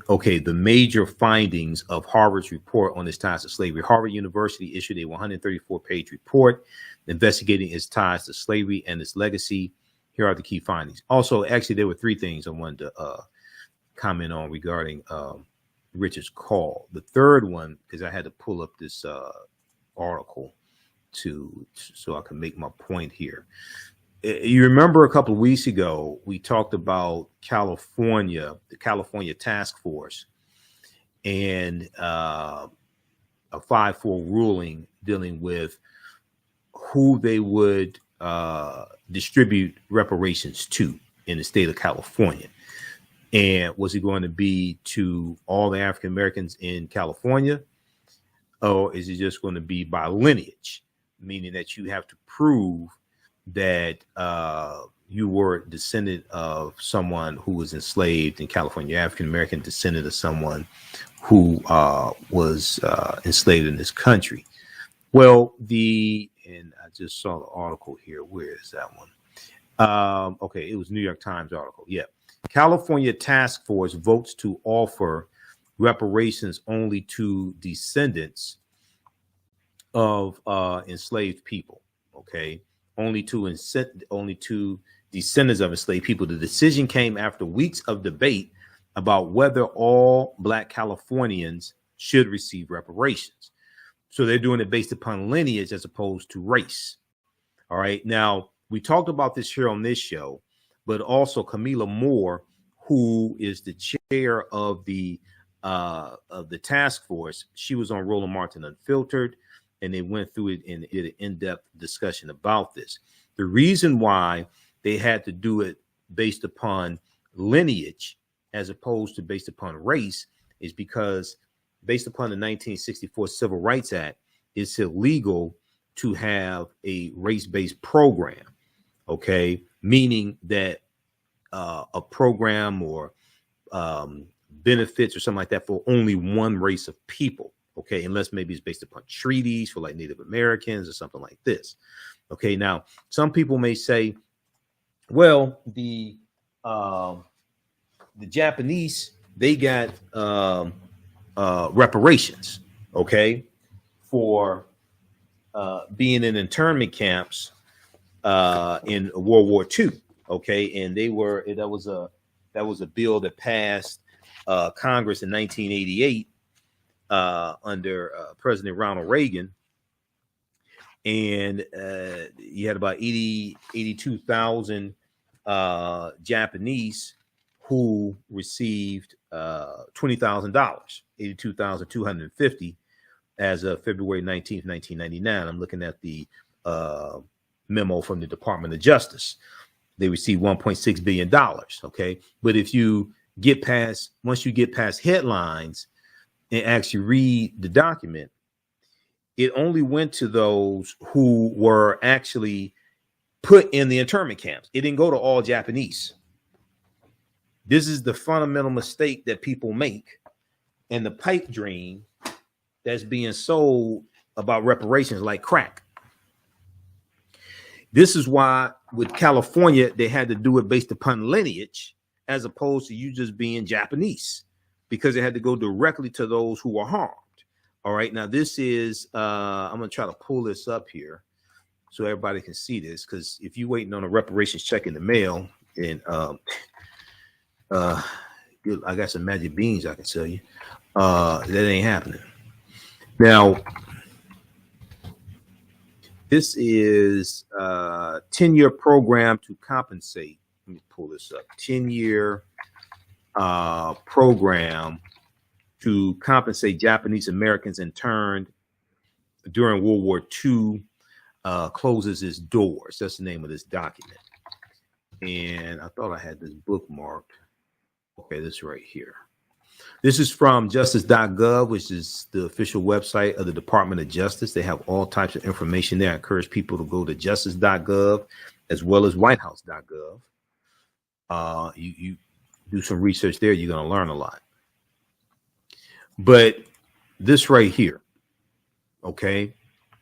Okay, the major findings of Harvard's report on its ties to slavery. Harvard University issued a 134-page report investigating its ties to slavery and its legacy. Here are the key findings. Also, actually, there were three things I wanted to comment on regarding Richard's call. The third one, because I had to pull up this article so I can make my point here. You remember a couple of weeks ago, we talked about California, the California Task Force, and a 5-4 ruling dealing with who they would distribute reparations to in the state of California. And was it going to be to all the African Americans in California, or is it just going to be by lineage, meaning that you have to prove that you were a descendant of someone who was enslaved in California, African American descendant of someone who was enslaved in this country? Well, and I just saw the article here. Where is that one? Okay, it was New York Times article. Yeah. California task force votes to offer reparations only to descendants of enslaved people. Okay, only to descendants of enslaved people. The decision came after weeks of debate about whether all Black Californians should receive reparations. So they're doing it based upon lineage as opposed to race. All right. Now, we talked about this here on this show, but also Camila Moore, who is the chair of the task force, she was on Roland Martin Unfiltered, and they went through it in an in-depth discussion about this. The reason why they had to do it based upon lineage as opposed to based upon race is because based upon the 1964 Civil Rights Act, it's illegal to have a race-based program, okay? Meaning that a program or benefits or something like that for only one race of people, okay? Unless maybe it's based upon treaties for like Native Americans or something like this, okay? Now, some people may say, well, the Japanese, they got reparations, okay, for being in internment camps in World War II, okay, and that was a bill that passed Congress in 1988 under President Ronald Reagan, and you had about 82,000 Japanese who received $20,000, 82,250 as of February 19th, 1999. I'm looking at the memo from the Department of Justice. They received $1.6 billion, okay? But if you get past, once you get past headlines and actually read the document, it only went to those who were actually put in the internment camps. It didn't go to all Japanese. This is the fundamental mistake that people make, and the pipe dream that's being sold about reparations like crack. This is why with California, they had to do it based upon lineage as opposed to you just being Japanese, because they had to go directly to those who were harmed. All right. Now, this is, I'm going to try to pull this up here so everybody can see this, because if you're waiting on a reparations check in the mail, and I got some magic beans I can tell you, that ain't happening. Now, this is a 10-year program to compensate. Let me pull this up. 10-year program to compensate Japanese Americans interned during World War II closes its doors. That's the name of this document. And I thought I had this bookmarked. Okay, this right here. This is from justice.gov, which is the official website of the Department of Justice. They have all types of information there. I encourage people to go to justice.gov as well as whitehouse.gov. You do some research there, you're going to learn a lot. But this right here, okay,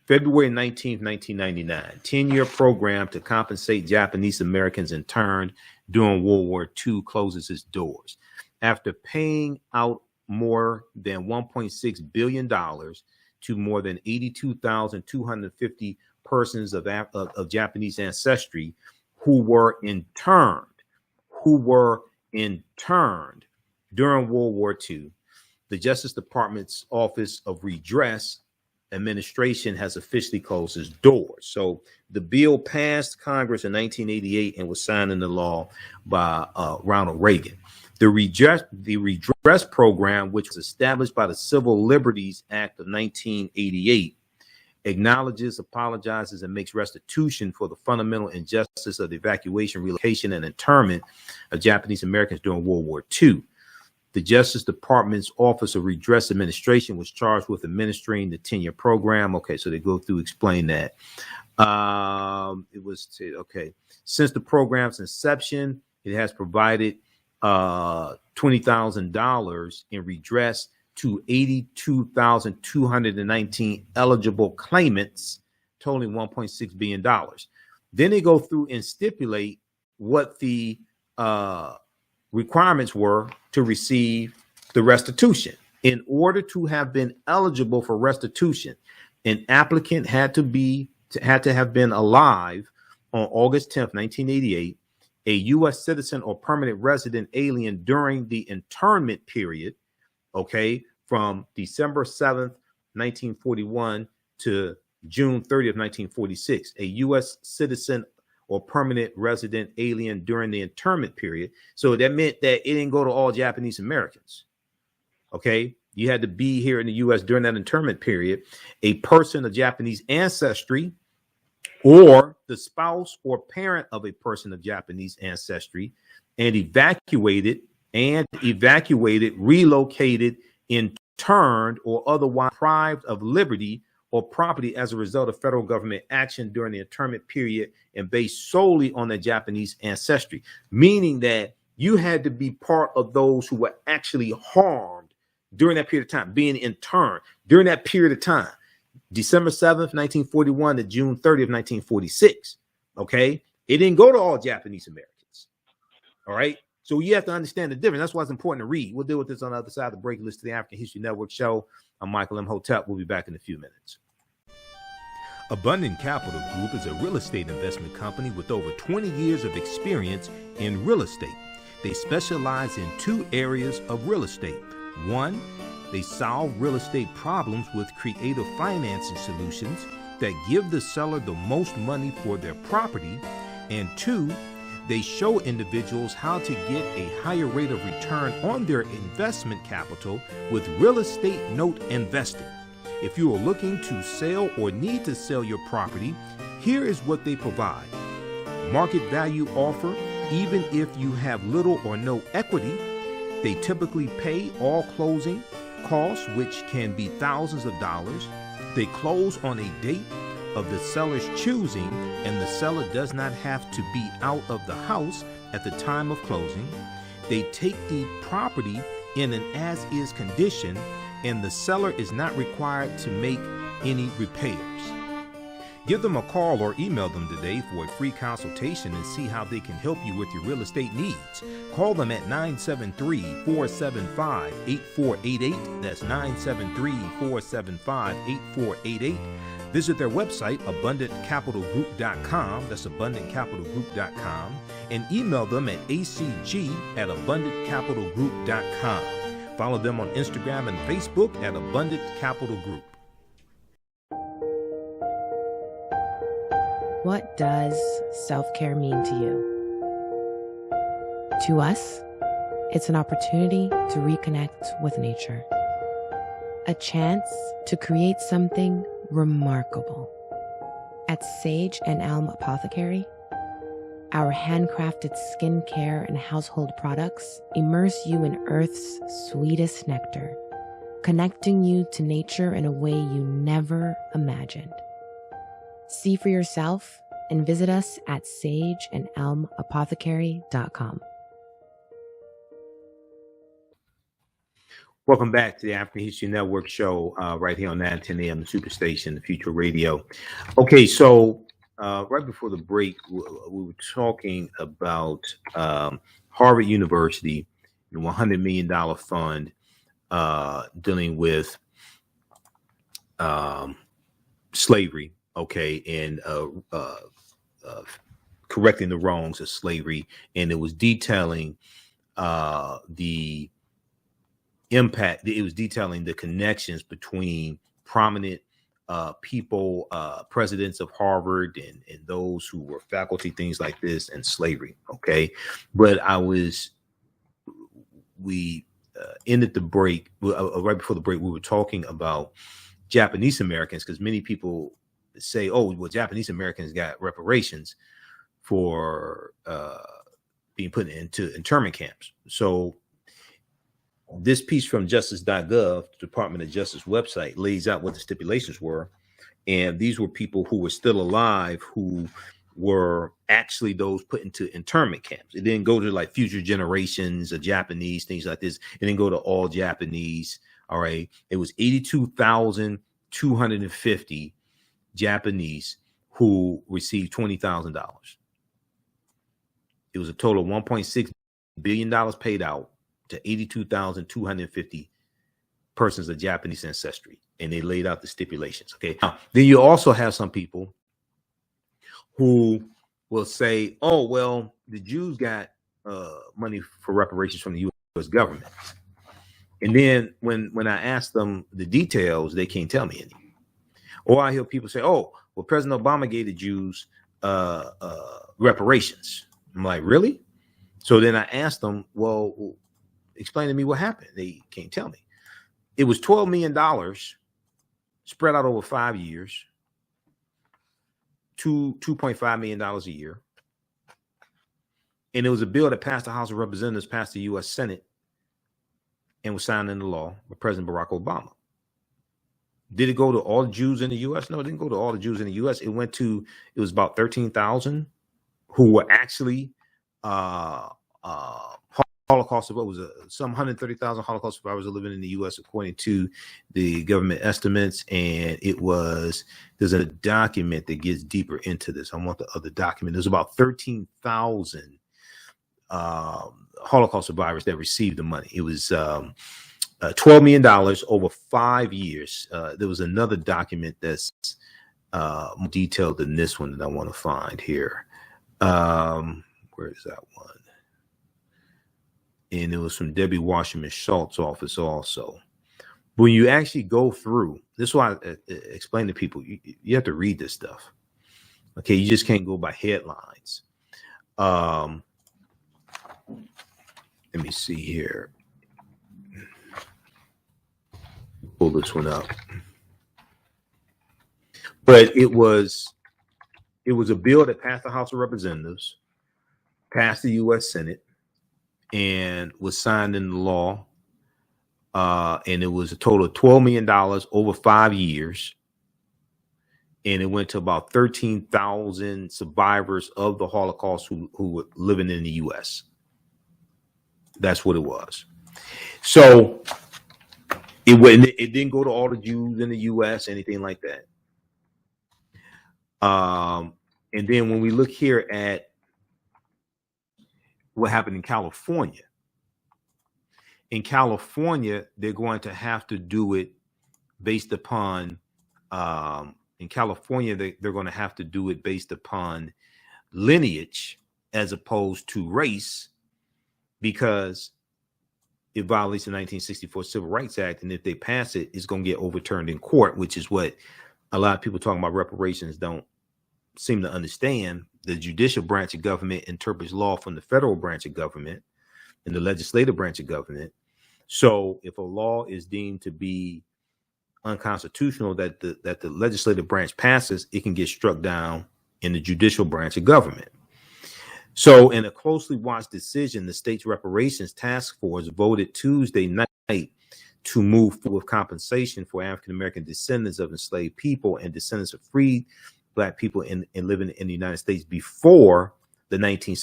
February 19th, 1999, 10-year program to compensate Japanese Americans interned during World War II closes its doors. After paying out more than $1.6 billion to more than 82,250 persons of Japanese ancestry who were interned during World War II, the Justice Department's Office of Redress administration has officially closed its doors. So the bill passed Congress in 1988 and was signed into law by Ronald Reagan. The redress program, which was established by the Civil Liberties Act of 1988, acknowledges, apologizes, and makes restitution for the fundamental injustice of the evacuation, relocation, and internment of Japanese Americans during World War II. The Justice Department's Office of Redress Administration was charged with administering the 10-year program. Okay, so they go through, explain that. Since the program's inception, it has provided $20,000 in redress to 82,219 eligible claimants, totaling $1.6 billion. Then they go through and stipulate what the requirements were to receive the restitution. In order to have been eligible for restitution, an applicant had to have been alive on August 10th, 1988, a U.S. citizen or permanent resident alien during the internment period, okay, from December 7th, 1941 to June 30th, 1946, a U.S. citizen or permanent resident alien during the internment period. So that meant that it didn't go to all Japanese Americans, okay? You had to be here in the U.S. during that internment period, a person of Japanese ancestry, or the spouse or parent of a person of Japanese ancestry, and evacuated, relocated, interned, or otherwise deprived of liberty or property as a result of federal government action during the internment period and based solely on their Japanese ancestry, meaning that you had to be part of those who were actually harmed during that period of time, being interned during that period of time, December 7th, 1941 to June 30th, 1946. Okay. It didn't go to all Japanese Americans. All right. So you have to understand the difference. That's why it's important to read. We'll deal with this on the other side of the break. Listen to the African History Network show. I'm Michael Imhotep. We'll be back in a few minutes. Abundant Capital Group is a real estate investment company with over 20 years of experience in real estate. They specialize in two areas of real estate. One, they solve real estate problems with creative financing solutions that give the seller the most money for their property. And two, they show individuals how to get a higher rate of return on their investment capital with real estate note investing. If you are looking to sell or need to sell your property, here is what they provide. Market value offer, even if you have little or no equity. They typically pay all closing costs, which can be thousands of dollars. They close on a date of the seller's choosing, and the seller does not have to be out of the house at the time of closing. They take the property in an as-is condition, and the seller is not required to make any repairs. Give them a call or email them today for a free consultation and see how they can help you with your real estate needs. Call them at 973-475-8488. That's 973-475-8488. Visit their website, abundantcapitalgroup.com. That's abundantcapitalgroup.com. And email them at acg@abundantcapitalgroup.com. Follow them on Instagram and Facebook at Abundant Capital Group. What does self-care mean to you? To us, it's an opportunity to reconnect with nature. A chance to create something remarkable. At Sage and Elm Apothecary, our handcrafted skincare and household products immerse you in Earth's sweetest nectar, connecting you to nature in a way you never imagined. See for yourself and visit us at sageandelmapothecary.com. Welcome back to the African History Network show right here on 910 AM, the Superstation, the Future Radio. Okay, so right before the break, we were talking about Harvard University, the $100 million fund dealing with slavery, okay, and correcting the wrongs of slavery. And it was detailing the impact, it was detailing the connections between prominent people, presidents of Harvard and those who were faculty, things like this, and slavery. Okay. But we ended the break, right before the break, we were talking about Japanese Americans, because many people say, oh, well, Japanese Americans got reparations for being put into internment camps. So this piece from justice.gov, Department of Justice website, lays out what the stipulations were. And these were people who were still alive, who were actually those put into internment camps. It didn't go to like future generations of Japanese, things like this. It didn't go to all Japanese. All right. It was 82,250 Japanese who received $20,000. It was a total of $1.6 billion paid out to 82,250 persons of Japanese ancestry. And they laid out the stipulations. Okay. Now, then you also have some people who will say, oh, well, the Jews got money for reparations from the U.S. government. And then when I ask them the details, they can't tell me any. Or I hear people say, oh, well, President Obama gave the Jews reparations. I'm like, really? So then I asked them, well, explain to me what happened. They can't tell me. It was $12 million spread out over 5 years, $2.5 million a year. And it was a bill that passed the House of Representatives, passed the U.S. Senate, and was signed into law by President Barack Obama. Did it go to all the Jews in the U.S.? No, it didn't go to all the Jews in the U.S. It was about 13,000 who were actually Holocaust, what was it? Some 130,000 Holocaust survivors are living in the U.S. according to the government estimates. And there's a document that gets deeper into this. I want the other document. There's about 13,000 Holocaust survivors that received the money. It was $12 million over 5 years. There was another document that's more detailed than this one that I want to find here. Where is that one? And it was from Debbie Wasserman Schultz's office also. When you actually go through, this is why I explain to people, you have to read this stuff. Okay, you just can't go by headlines. Let me see here. Pull this one up. But it was a bill that passed the House of Representatives, passed the U.S. Senate, and was signed into law. And it was a total of $12 million over 5 years. And it went to about 13,000 survivors of the Holocaust who were living in the U.S. That's what it was. So it didn't go to all the Jews in the U.S., anything like that. And then when we look here at what happened in California, they're going to have to do it based upon, in California, they're going to have to do it based upon lineage as opposed to race, because it violates the 1964 Civil Rights Act. And if they pass it, it's going to get overturned in court, which is what a lot of people talking about reparations don't seem to understand. The judicial branch of government interprets law from the federal branch of government and the legislative branch of government. So if a law is deemed to be unconstitutional that the legislative branch passes, it can get struck down in the judicial branch of government. So in a closely watched decision, the state's reparations task force voted Tuesday night to move forward with compensation for African-American descendants of enslaved people and descendants of freed Black people in living in the United States before the 19th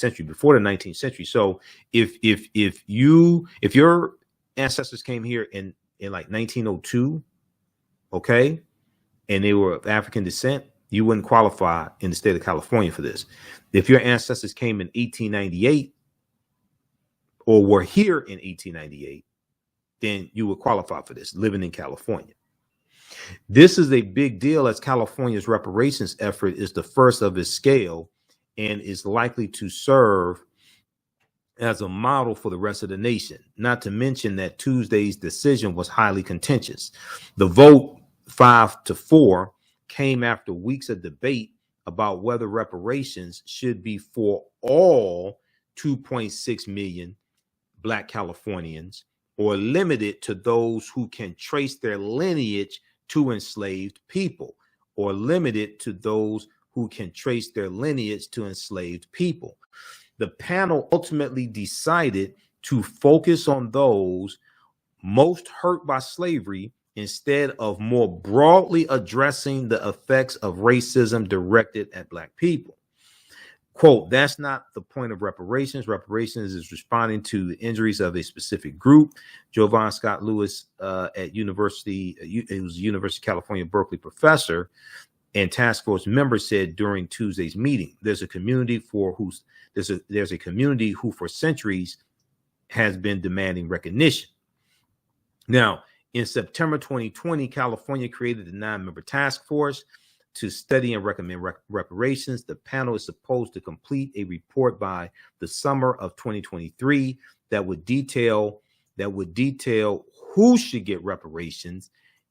century. So if your ancestors came here in like 1902, okay, and they were of African descent, you wouldn't qualify in the state of California for this. If your ancestors came in 1898 or were here in 1898, then you would qualify for this, living in California. This is a big deal, as California's reparations effort is the first of its scale and is likely to serve as a model for the rest of the nation. Not to mention that Tuesday's decision was highly contentious. The vote 5-4 came after weeks of debate about whether reparations should be for all 2.6 million Black Californians or limited to those who can trace their lineage to enslaved people, or limited to those who can trace their lineage to enslaved people. The panel ultimately decided to focus on those most hurt by slavery instead of more broadly addressing the effects of racism directed at Black people. Quote, that's not the point of reparations. Reparations is responding to the injuries of a specific group. Jovan Scott Lewis at University, it was University of California, Berkeley professor and task force member said during Tuesday's meeting, there's a community who for centuries has been demanding recognition. Now, in September 2020, California created a 9-member task force to study and recommend reparations. The panel is supposed to complete a report by the summer of 2023 that would detail who should get reparations,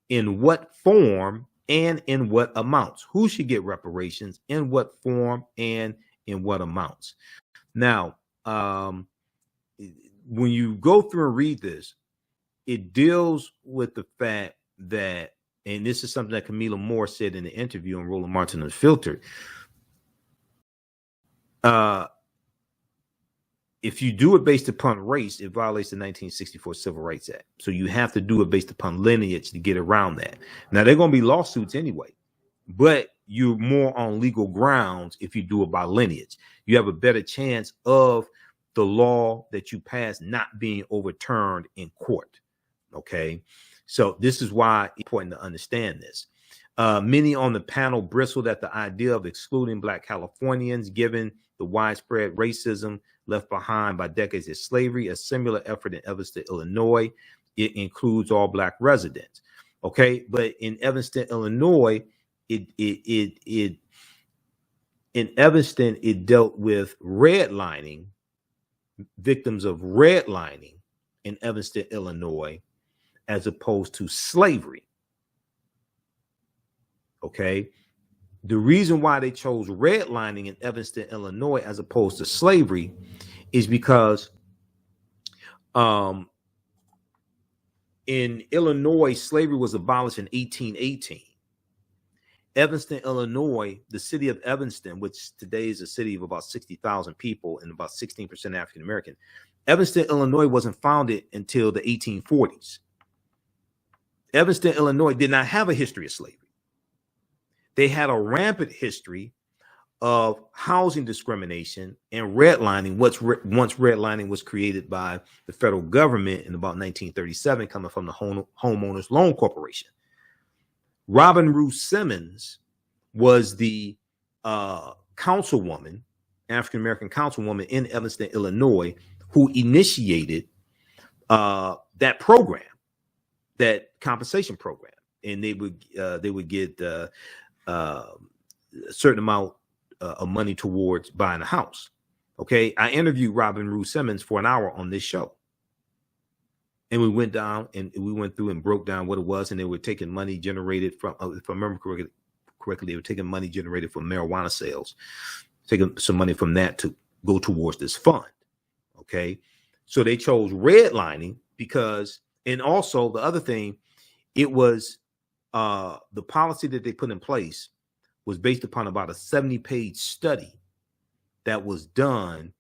in what form, and in what amounts. Who should get reparations, in what form, and in what amounts. Now, when you go through and read this, it deals with the fact that, and this is something that Camila Moore said in the interview on Roland Martin Unfiltered. If you do it based upon race, it violates the 1964 Civil Rights Act. So you have to do it based upon lineage to get around that. Now, there are going to be lawsuits anyway, but you're more on legal grounds if you do it by lineage. You have a better chance of the law that you pass not being overturned in court. Okay. So this is why it's important to understand this. Many on the panel bristled at the idea of excluding Black Californians, given the widespread racism left behind by decades of slavery. A similar effort in Evanston, Illinois, it includes all Black residents. Okay, but in Evanston, Illinois, in Evanston, it dealt with redlining, victims of redlining in Evanston, Illinois, as opposed to slavery. Okay. The reason why they chose redlining in Evanston, Illinois, as opposed to slavery is because in Illinois, slavery was abolished in 1818. Evanston, Illinois, the city of Evanston, which today is a city of about 60,000 people and about 16% African American, Evanston, Illinois wasn't founded until the 1840s. Evanston, Illinois did not have a history of slavery. They had a rampant history of housing discrimination and redlining. Once redlining was created by the federal government in about 1937, coming from the Homeowners Loan Corporation. Robin Rue Simmons was the councilwoman, African-American councilwoman in Evanston, Illinois, who initiated that program, that compensation program. And they would get a certain amount of money towards buying a house. Okay, I interviewed Robin Rue Simmons for an hour on this show, and we went down and we went through and broke down what it was, and they were taking money generated from, if I remember correctly, they were taking money generated from marijuana sales, taking some money from that to go towards this fund. Okay, so they chose redlining because, and also the other thing, it was the policy that they put in place was based upon about a 70-page study that was done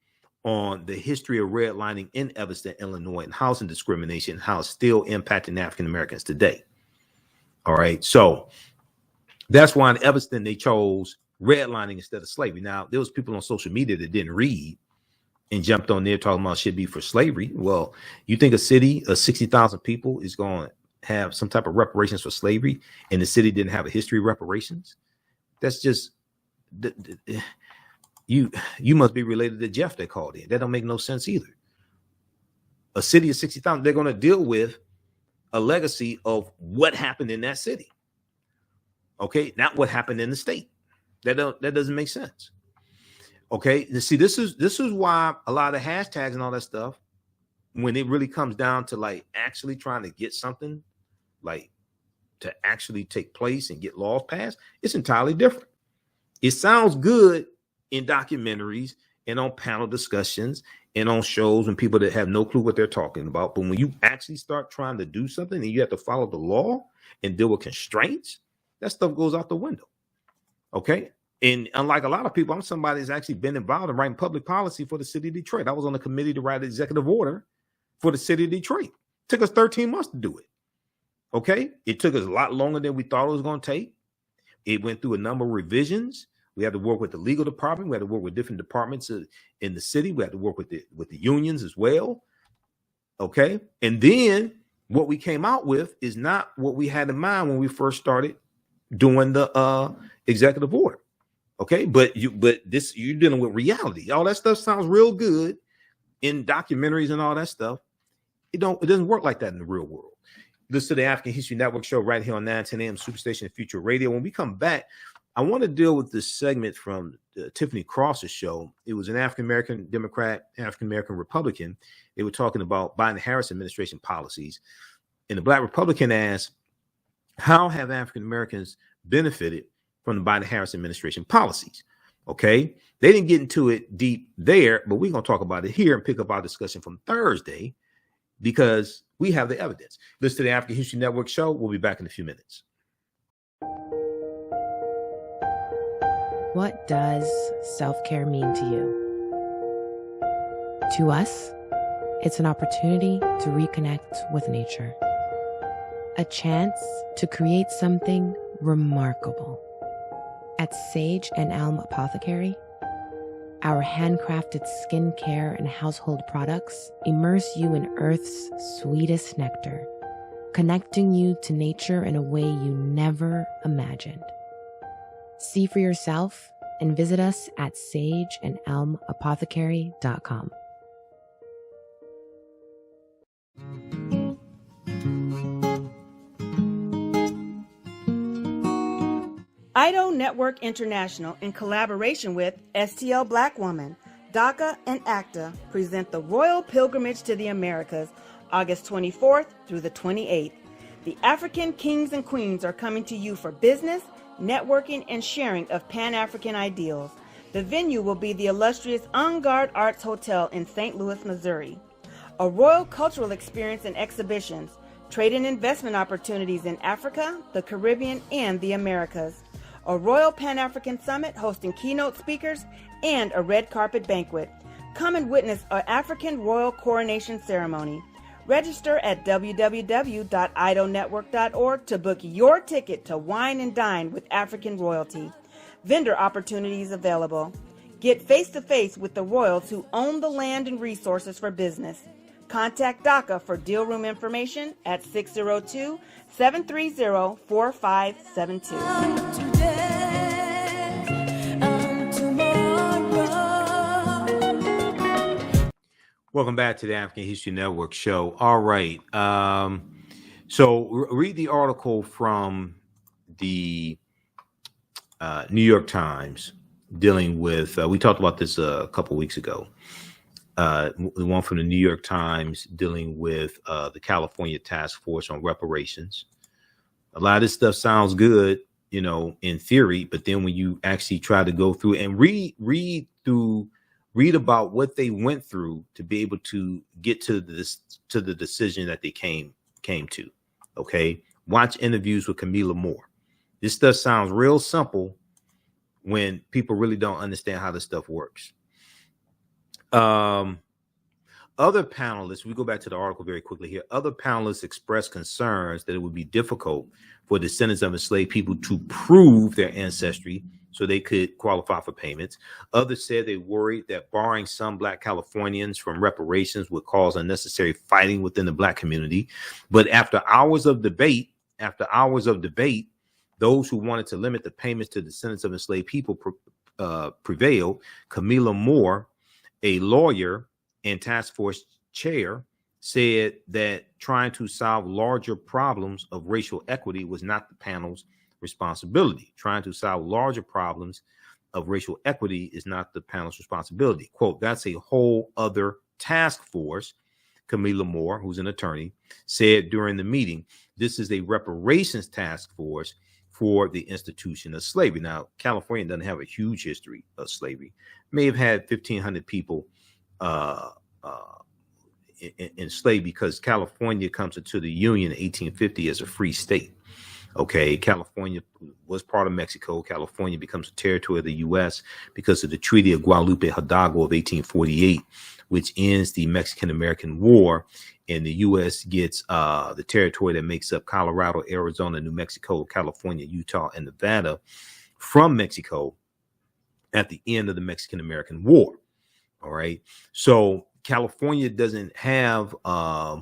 on the history of redlining in Evanston, Illinois, and housing discrimination, how it's still impacting African Americans today. All right, so that's why in Evanston they chose redlining instead of slavery. Now, there was people on social media that didn't read and jumped on there talking about should be for slavery. Well, you think a city of 60,000 people is going to have some type of reparations for slavery, and the city didn't have a history of reparations? That's just, you must be related to Jeff that called in. That don't make no sense either. A city of 60,000, they're going to deal with a legacy of what happened in that city. Okay, not what happened in the state. That doesn't make sense. Okay, see, this is why a lot of hashtags and all that stuff, when it really comes down to like actually trying to get something like to actually take place and get laws passed, it's entirely different. It sounds good in documentaries and on panel discussions and on shows and people that have no clue what they're talking about. But when you actually start trying to do something and you have to follow the law and deal with constraints, that stuff goes out the window. Okay. And unlike a lot of people, I'm somebody that's actually been involved in writing public policy for the city of Detroit. I was on the committee to write an executive order for the city of Detroit. It took us 13 months to do it. Okay. It took us a lot longer than we thought it was going to take. It went through a number of revisions. We had to work with the legal department. We had to work with different departments in the city. We had to work with the unions as well. Okay. And then what we came out with is not what we had in mind when we first started doing the executive order. Okay. But you're dealing with reality. All that stuff sounds real good in documentaries and all that stuff. It doesn't work like that in the real world. Listen to the African History Network show right here on 910 AM Superstation and Future Radio. When we come back, I want to deal with this segment from Tiffany Cross's show. It was an African-American Democrat, African-American Republican. They were talking about Biden-Harris administration policies. And the Black Republican asked, how have African-Americans benefited from the Biden-Harris administration policies? Okay. They didn't get into it deep there, but we're going to talk about it here and pick up our discussion from Thursday because we have the evidence. Listen to the African History Network show. We'll be back in a few minutes. What does self-care mean to you? To us, it's an opportunity to reconnect with nature. A chance to create something remarkable. At Sage and Elm Apothecary, our handcrafted skincare and household products immerse you in Earth's sweetest nectar, connecting you to nature in a way you never imagined. See for yourself and visit us at sageandelmapothecary.com. IDO Network International, in collaboration with STL Black Woman, DACA, and ACTA, present the Royal Pilgrimage to the Americas, August 24th through the 28th. The African kings and queens are coming to you for business, networking, and sharing of Pan-African ideals. The venue will be the illustrious En Garde Arts Hotel in St. Louis, Missouri. A royal cultural experience and exhibitions, trade and investment opportunities in Africa, the Caribbean, and the Americas. A Royal Pan-African Summit hosting keynote speakers and a red carpet banquet. Come and witness an African royal coronation ceremony. Register at www.idonetwork.org to book your ticket to wine and dine with African royalty. Vendor opportunities available. Get face-to-face with the royals who own the land and resources for business. Contact DACA for deal room information at 602-730-4572. Welcome back to the African History Network show. All right. So read the article from the New York Times dealing with, we talked about this a couple weeks ago. The one from the New York Times dealing with the California Task Force on Reparations. A lot of this stuff sounds good, you know, in theory, but then when you actually try to go through and read about what they went through to be able to get to the decision that they came to. Okay. Watch interviews with Camilla Moore. This stuff sounds real simple when people really don't understand how this stuff works. Other panelists, we go back to the article very quickly here. Other panelists expressed concerns that it would be difficult for descendants of enslaved people to prove their ancestry so they could qualify for payments. Others said they worried that barring some Black Californians from reparations would cause unnecessary fighting within the Black community. But after hours of debate, those who wanted to limit the payments to descendants of enslaved people prevailed. Camilla Moore, a lawyer and task force chair, said that trying to solve larger problems of racial equity was not the panel's responsibility. Trying to solve larger problems of racial equity is not the panel's responsibility. Quote, that's a whole other task force, Camilla Moore, who's an attorney, said during the meeting. This is a reparations task force for the institution of slavery. Now, California doesn't have a huge history of slavery. May have had 1,500 people enslaved because California comes into the Union in 1850 as a free state. Okay, California was part of Mexico. California becomes a territory of the U.S. because of the Treaty of Guadalupe Hidalgo of 1848, which ends the Mexican-American War, and the U.S. gets the territory that makes up Colorado, Arizona, New Mexico, California, Utah, and Nevada from Mexico at the end of the Mexican-American War. All right. So California doesn't have, a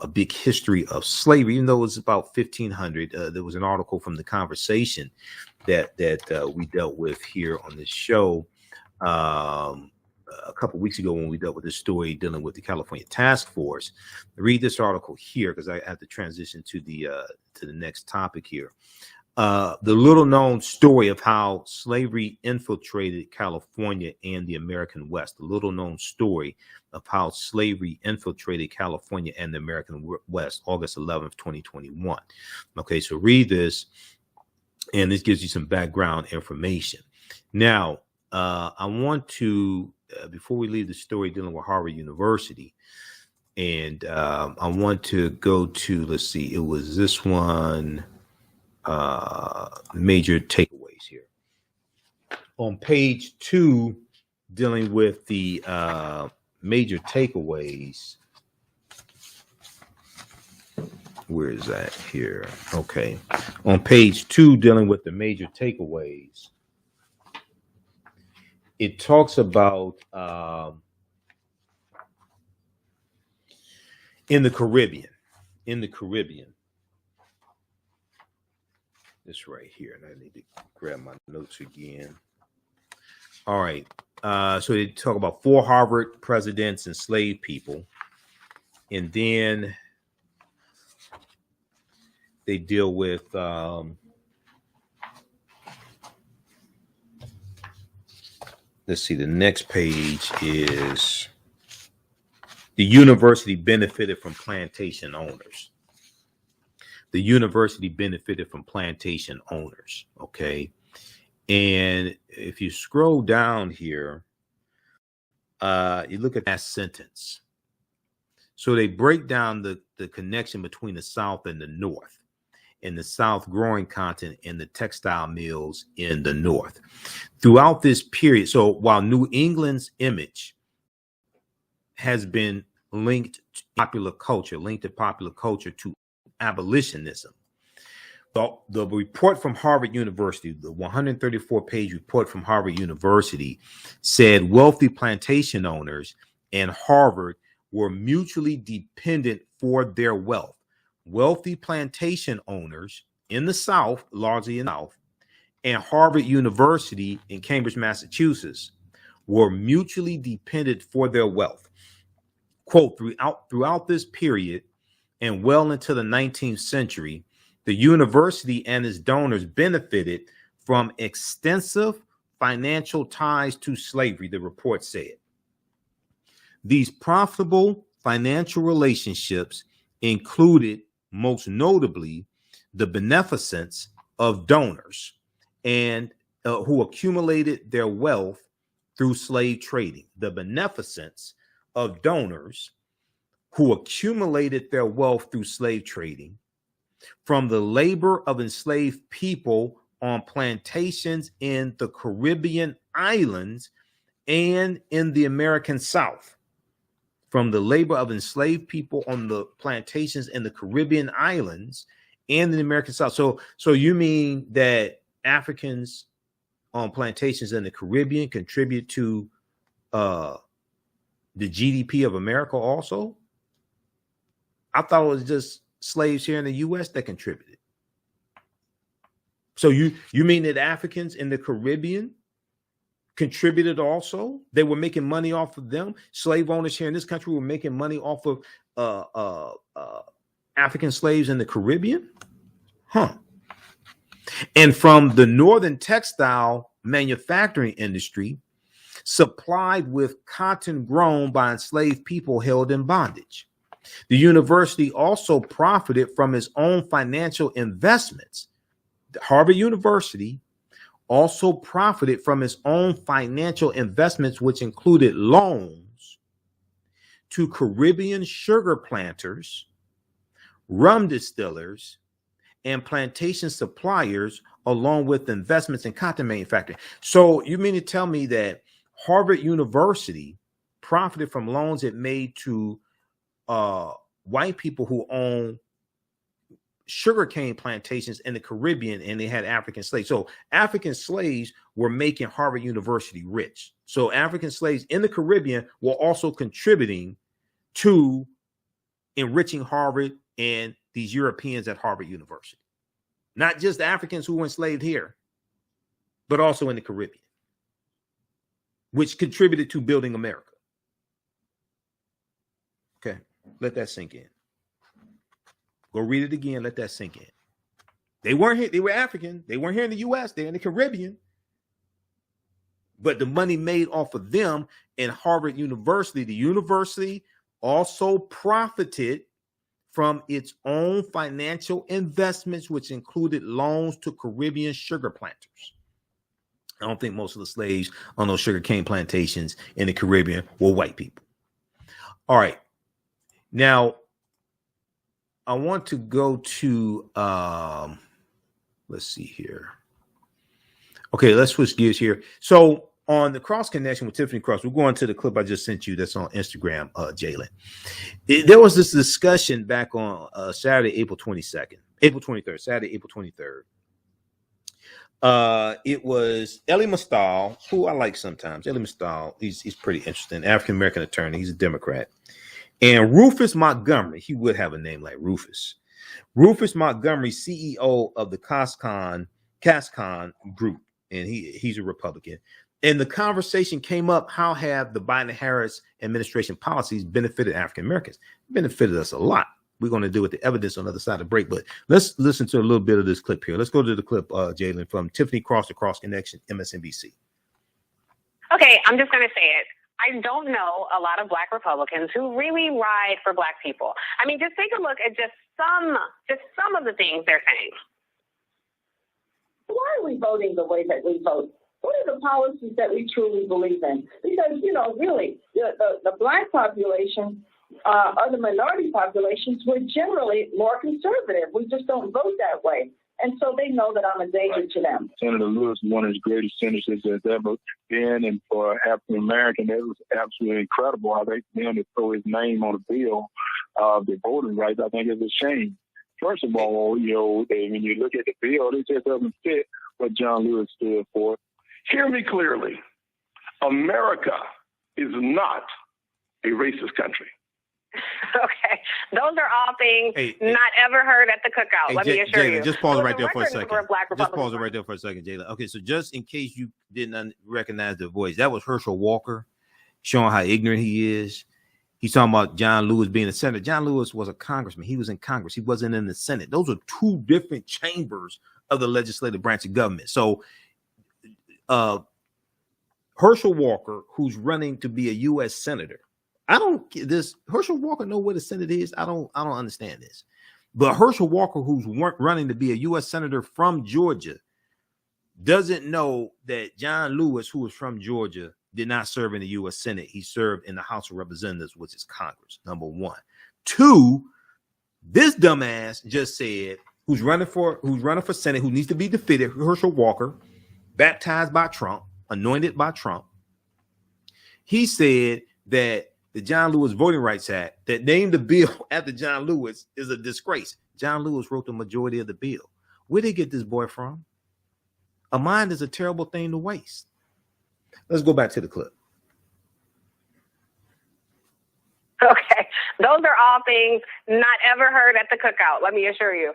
big history of slavery, even though it was about 1500. There was an article from The Conversation that we dealt with here on this show a couple weeks ago when we dealt with this story dealing with the California Task Force. Read this article here because I have to transition to the next topic here. The little known story of how slavery infiltrated California and the American West. The little known story of how slavery infiltrated California and the American West, August 11th, 2021. Okay, so read this, and this gives you some background information. Now, I want to, before we leave the story dealing with Harvard University, and I want to go to, let's see, it was this one, major takeaways here. On page 2, dealing with the major takeaways. Where is that here? Okay. On page 2, dealing with the major takeaways, it talks about in the Caribbean. This right here, and I need to grab my notes again. All right. So they talk about 4 Harvard presidents enslaved people, and then they deal with let's see, the next page is the university benefited from plantation owners. The university benefited from plantation owners, okay? And if you scroll down here, you look at that sentence. So they break down the connection between the South and the North, and the South growing content in the textile mills in the North. Throughout this period, so while New England's image has been linked to popular culture to abolitionism, the report from Harvard University, the 134-page report from Harvard University, said wealthy plantation owners and Harvard were mutually dependent for their wealth. Wealthy plantation owners in the South, largely in the South, and Harvard University in Cambridge, Massachusetts, were mutually dependent for their wealth. Quote, throughout this period and well into the 19th century, the university and its donors benefited from extensive financial ties to slavery, the report said. These profitable financial relationships included, most notably, the beneficence of donors and who accumulated their wealth through slave trading. The beneficence of donors who accumulated their wealth through slave trading from the labor of enslaved people on plantations in the Caribbean islands and in the American South. From the labor of enslaved people on the plantations in the Caribbean islands and the American South. So you mean that Africans on plantations in the Caribbean contribute to the GDP of America also? I thought it was just slaves here in the U.S. that contributed. So you mean that Africans in the Caribbean contributed also? They were making money off of them. Slave owners here in this country were making money off of African slaves in the Caribbean? Huh. And from the northern textile manufacturing industry, supplied with cotton grown by enslaved people held in bondage. The university also profited from its own financial investments. Harvard University also profited from its own financial investments, which included loans to Caribbean sugar planters, rum distillers, and plantation suppliers, along with investments in cotton manufacturing. So you mean to tell me that Harvard University profited from loans it made to white people who own sugarcane plantations in the Caribbean, and they had African slaves. So African slaves were making Harvard University rich. So African slaves in the Caribbean were also contributing to enriching Harvard and these Europeans at Harvard University. Not just the Africans who were enslaved here, but also in the Caribbean, which contributed to building America. Okay, let that sink in. Go read it again. Let that sink in. They weren't here. They were African. They weren't here in the U.S. They're in the Caribbean. But the money made off of them in Harvard University, the university also profited from its own financial investments, which included loans to Caribbean sugar planters. I don't think most of the slaves on those sugarcane plantations in the Caribbean were white people. All right. Now, I want to go to, let's see here. Okay, let's switch gears here. So on the Cross Connection with Tiffany Cross, we're going to the clip I just sent you that's on Instagram, Jalen. There was this discussion back on Saturday, April 23rd, Saturday, April 23rd. It was Elie Mystal, who I like sometimes. Elie Mystal, he's pretty interesting, African-American attorney. He's a Democrat. And Rufus Montgomery, he would have a name like Rufus. Rufus Montgomery, CEO of the CASCON group, and he's a Republican. And the conversation came up, how have the Biden-Harris administration policies benefited African Americans? Benefited us a lot. We're going to deal with the evidence on the other side of the break, but let's listen to a little bit of this clip here. Let's go to the clip, Jalen, from Tiffany Cross, the Cross Connection, MSNBC. Okay, I'm just going to say it. I don't know a lot of Black Republicans who really ride for Black people. I mean, just take a look at just some of the things they're saying. Why are we voting the way that we vote? What are the policies that we truly believe in? Because, really, the Black population or the minority populations, we're generally more conservative. We just don't vote that way. And so they know that I'm a danger to them. Senator Lewis is one of the greatest senators that's ever been. And for African American, it was absolutely incredible how they began to throw his name on a bill of the voting rights. I think it's a shame. First of all, when you look at the bill, it just doesn't fit what John Lewis stood for. Hear me clearly. America is not a racist country. Okay, those are all things not ever heard at the cookout. Let me assure you. Just pause it right there for a second. Just pause it right there for a second, Jalen. Okay, so just in case you didn't recognize the voice, that was Herschel Walker showing how ignorant he is. He's talking about John Lewis being a senator. John Lewis was a congressman. He was in Congress. He wasn't in the Senate. Those are two different chambers of the legislative branch of government. So Herschel Walker, who's running to be a U.S. senator, Herschel Walker know what a Senate is? I don't understand this. But Herschel Walker, who's running to be a U.S. senator from Georgia, doesn't know that John Lewis, who is from Georgia, did not serve in the U.S. Senate. He served in the House of Representatives, which is Congress, number one. Two, this dumbass just said, who's running for Senate, who needs to be defeated, Herschel Walker, baptized by Trump, anointed by Trump. He said that the John Lewis Voting Rights Act that named the bill after John Lewis is a disgrace. John Lewis wrote the majority of the bill. Where did he get this boy from? A mind is a terrible thing to waste. Let's go back to the clip. Okay, those are all things not ever heard at the cookout. Let me assure you.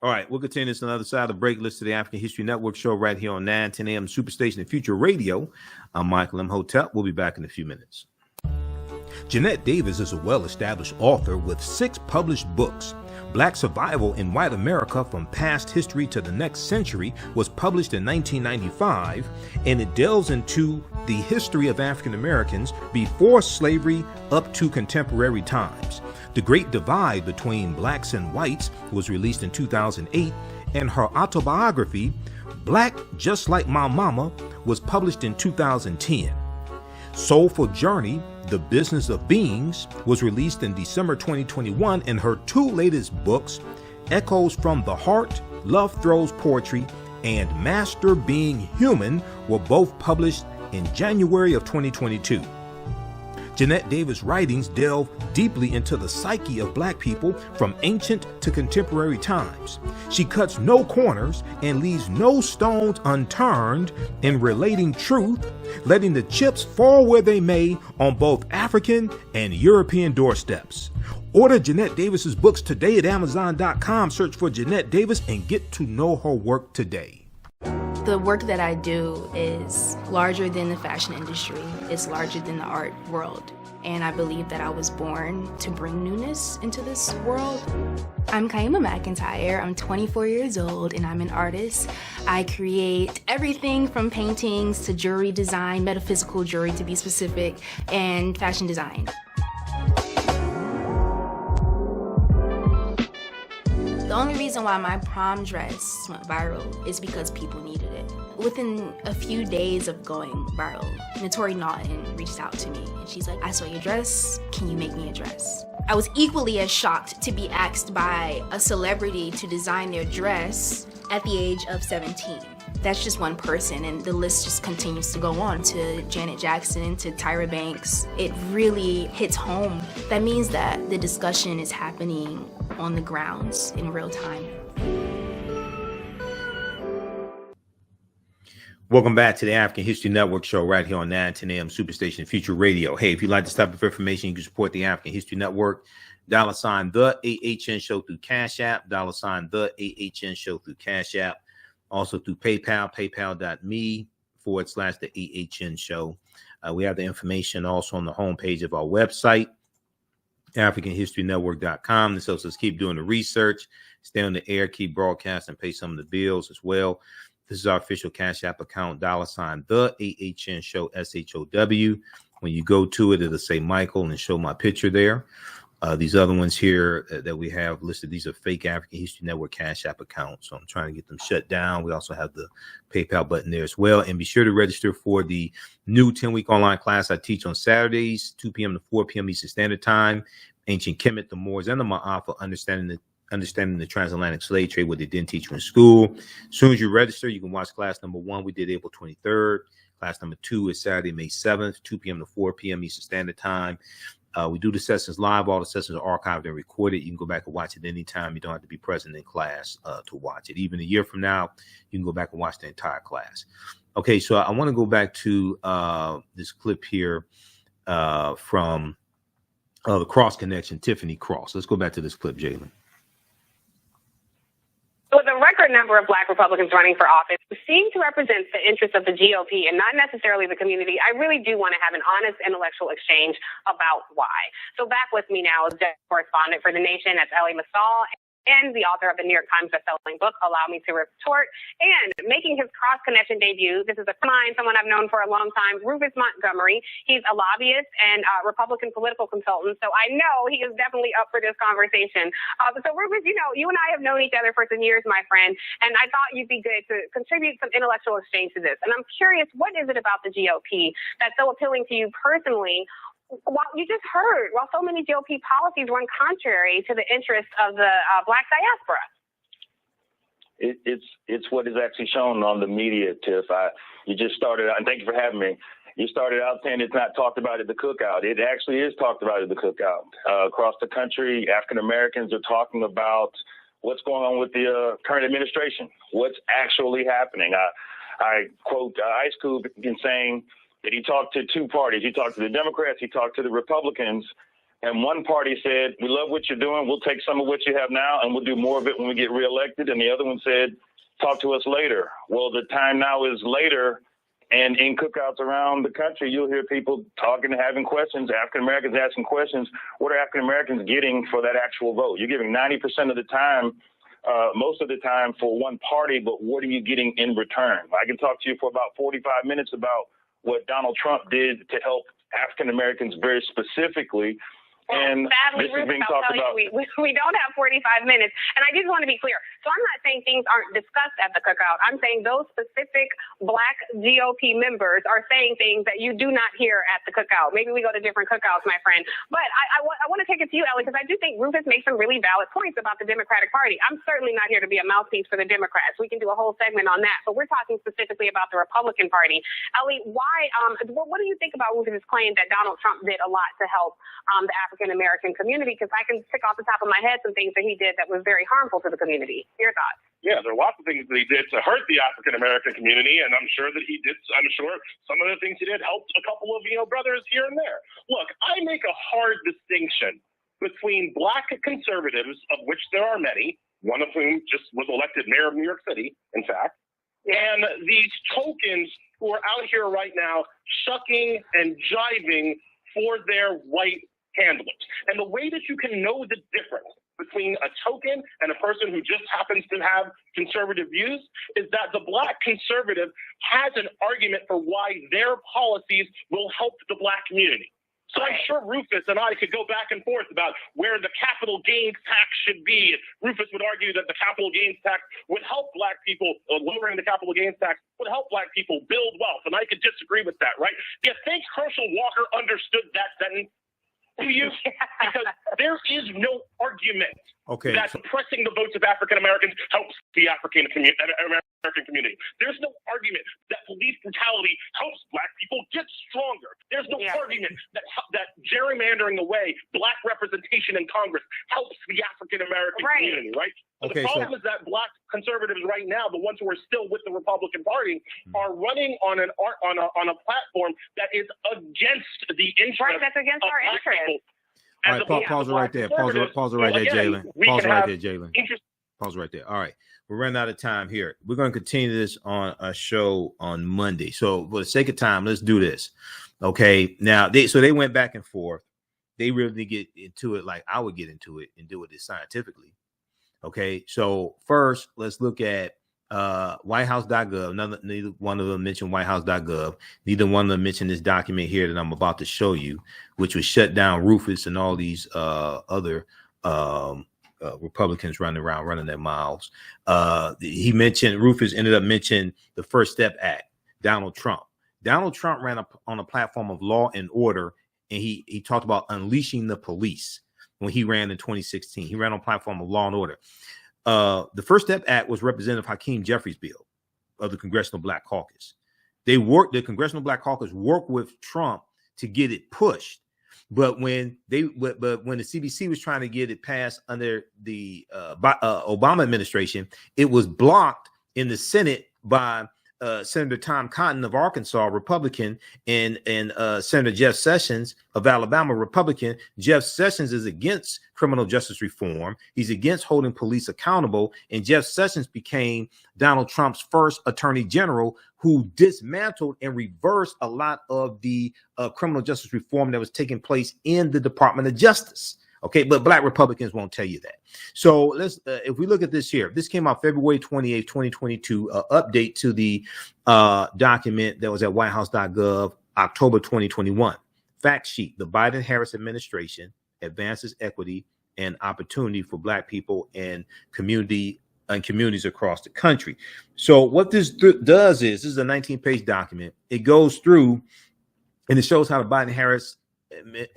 All right, we'll continue this on the other side of the break. Listen to the African History Network show right here on 9:10 a.m. Superstation and Future Radio. I'm Michael Imhotep. We'll be back in a few minutes. Jeanette Davis is a well-established author with 6 published books. Black Survival in White America from Past History to the Next Century was published in 1995, and it delves into the history of African Americans before slavery up to contemporary times. The Great Divide Between Blacks and Whites was released in 2008, and her autobiography, Black Just Like My Mama, was published in 2010. Soulful Journey, The Business of Beings, was released in December 2021, and her 2 latest books, Echoes from the Heart, Love Throws Poetry, and Master Being Human, were both published in January of 2022. Jeanette Davis' writings delve deeply into the psyche of Black people from ancient to contemporary times. She cuts no corners and leaves no stones unturned in relating truth, letting the chips fall where they may on both African and European doorsteps. Order Jeanette Davis's books today at Amazon.com. Search for Jeanette Davis and get to know her work today. The work that I do is larger than the fashion industry. It's larger than the art world. And I believe that I was born to bring newness into this world. I'm Kaima McIntyre. I'm 24 years old and I'm an artist. I create everything from paintings to jewelry design, metaphysical jewelry to be specific, and fashion design. The only reason why my prom dress went viral is because people needed it. Within a few days of going viral, Notori Naughton reached out to me and she's like, I saw your dress, can you make me a dress? I was equally as shocked to be asked by a celebrity to design their dress at the age of 17. That's just one person, and the list just continues to go on to Janet Jackson, to Tyra Banks. It really hits home. That means that the discussion is happening on the grounds in real time. Welcome back to the African History Network show right here on 910 AM Superstation Future Radio. Hey, if you'd like this type of information, you can support the African History Network. $, the AHN show through Cash App, $, the AHN show through Cash App. Also through PayPal, paypal.me/the AHN show. We have the information also on the homepage of our website, AfricanHistoryNetwork.com. This helps us keep doing the research, stay on the air, keep broadcasting, pay some of the bills as well. This is our official Cash App account, $, the AHN show, SHOW. When you go to it, it'll say Michael and show my picture there. These other ones here that we have listed, these are fake African History Network Cash App accounts. So I'm trying to get them shut down. We also have the PayPal button there as well. And be sure to register for the new 10-week online class I teach on Saturdays, 2 p.m. to 4 p.m. Eastern Standard Time. Ancient Kemet, the Moors, and the Maafa, understanding the transatlantic slave trade, what they didn't teach you in school. As soon as you register, you can watch class number 1. We did April 23rd. Class number 2 is Saturday, May 7th, 2 p.m. to 4 p.m. Eastern Standard Time. We do the sessions live. All the sessions are archived and recorded. You can go back and watch it anytime. You don't have to be present in class to watch it. Even a year from now, you can go back and watch the entire class. Okay, so I want to go back to this clip here from the Cross Connection, Tiffany Cross. Let's go back to this clip, Jalen. With a record number of Black Republicans running for office who seem to represent the interests of the GOP and not necessarily the community, I really do want to have an honest intellectual exchange about why. So back with me now is the correspondent for The Nation, that's Ellie Massal, and the author of the New York Times bestselling book, Allow Me to Retort, and making his Cross Connection debut, this is a client, someone I've known for a long time, Rufus Montgomery. He's a lobbyist and Republican political consultant, so I know he is definitely up for this conversation. So Rufus, you know, you and I have known each other for some years, my friend, and I thought you'd be good to contribute some intellectual exchange to this. And I'm curious, what is it about the GOP that's so appealing to you personally? Well, you just heard, while so many GOP policies run contrary to the interests of the Black diaspora. It's what is actually shown on the media, Tiff. You just started out, and thank you for having me. You started out saying it's not talked about at the cookout. It actually is talked about at the cookout. Across the country, African Americans are talking about what's going on with the current administration, what's actually happening. I quote Ice Cube in saying that he talked to two parties. He talked to the Democrats, he talked to the Republicans, and one party said, we love what you're doing, we'll take some of what you have now, and we'll do more of it when we get reelected, and the other one said, talk to us later. Well, the time now is later, and in cookouts around the country, you'll hear people talking and having questions, African Americans asking questions, what are African Americans getting for that actual vote? You're giving 90% of the time, most of the time for one party, but what are you getting in return? I can talk to you for about 45 minutes about what Donald Trump did to help African Americans very specifically And sadly, this is being I'll talked tell about. you, we don't have 45 minutes. And I just want to be clear. So I'm not saying things aren't discussed at the cookout. I'm saying those specific Black GOP members are saying things that you do not hear at the cookout. Maybe we go to different cookouts, my friend. But I want to take it to you, Ellie, because I do think Rufus makes some really valid points about the Democratic Party. I'm certainly not here to be a mouthpiece for the Democrats. We can do a whole segment on that. But we're talking specifically about the Republican Party. Ellie, why? What do you think about Rufus's claim that Donald Trump did a lot to help the African-American community? Because I can tick off the top of my head some things that he did that was very harmful to the community. Your thoughts? Yeah, there are lots of things that he did to hurt the African-American community, and I'm sure some of the things he did helped a couple of, brothers here and there. Look, I make a hard distinction between Black conservatives, of which there are many, one of whom just was elected mayor of New York City, in fact, and these tokens who are out here right now shucking and jiving for their white handlers. And the way that you can know the difference between a token and a person who just happens to have conservative views is that the Black conservative has an argument for why their policies will help the Black community. So I'm sure Rufus and I could go back and forth about where the capital gains tax should be. Rufus would argue that the capital gains tax would help Black people, lowering the capital gains tax would help Black people build wealth. And I could disagree with that, right? Do you think Herschel Walker understood that sentence? Do you? Because there is no argument that suppressing the votes of African Americans helps the African American community. There's no argument that police brutality helps Black people get stronger. There's no argument that gerrymandering away Black representation in Congress helps the African American community, right? But the problem is that Black conservatives right now, the ones who are still with the Republican Party, are running on a platform that is against the interest that's against of our Black interest. people. All right, pause it right there. Pause it right there, Jalen. Pause it right there, Jalen. Pause right there. All right. We're running out of time here. We're going to continue this on a show on Monday. So for the sake of time, let's do this. Okay. Now, they went back and forth. They really get into it like I would get into it and do it scientifically. Okay. So first, let's look at whitehouse.gov. Neither one of them mentioned whitehouse.gov. Neither one of them mentioned this document here that I'm about to show you, which was shut down Rufus and all these other Republicans running around running their mouths. Rufus ended up mentioning the First Step Act, Donald Trump. Donald Trump ran on a platform of law and order, and he talked about unleashing the police when he ran in 2016. He ran on a platform of law and order. The First Step Act was Representative Hakeem Jeffries' bill of the Congressional Black Caucus. The Congressional Black Caucus worked with Trump to get it pushed. But when the CBC was trying to get it passed under the Obama administration, it was blocked in the Senate by Senator Tom Cotton of Arkansas, Republican, and Senator Jeff Sessions of Alabama, Republican. Jeff Sessions is against criminal justice reform. He's against holding police accountable. And Jeff Sessions became Donald Trump's first attorney general, who dismantled and reversed a lot of the criminal justice reform that was taking place in the Department of Justice. Okay, but Black Republicans won't tell you that. So let's, if we look at this here, this came out February 28, 2022, update to the document that was at whitehouse.gov, October 2021. Fact sheet: the Biden-Harris administration advances equity and opportunity for Black people and communities across the country. So what this does is, this is a 19-page document. It goes through and it shows how the Biden-Harris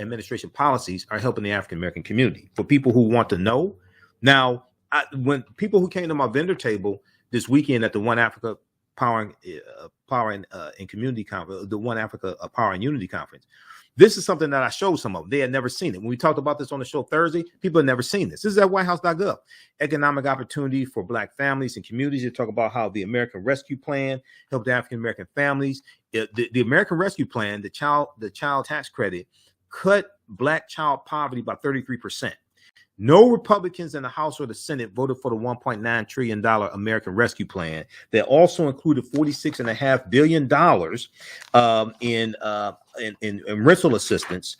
administration policies are helping the African American community. For people who want to know, now, when people who came to my vendor table this weekend at the One Africa Power and Community Conference, the One Africa Power and Unity Conference, this is something that I showed some of them. They had never seen it. When we talked about this on the show Thursday, people had never seen this. This is at whitehouse.gov. Economic opportunity for Black families and communities. They talk about how the American Rescue Plan helped African American families. The American Rescue Plan, the child tax credit, cut Black child poverty by 33%. No Republicans in the House or the Senate voted for the $1.9 trillion American Rescue Plan that also included $46.5 billion in rental assistance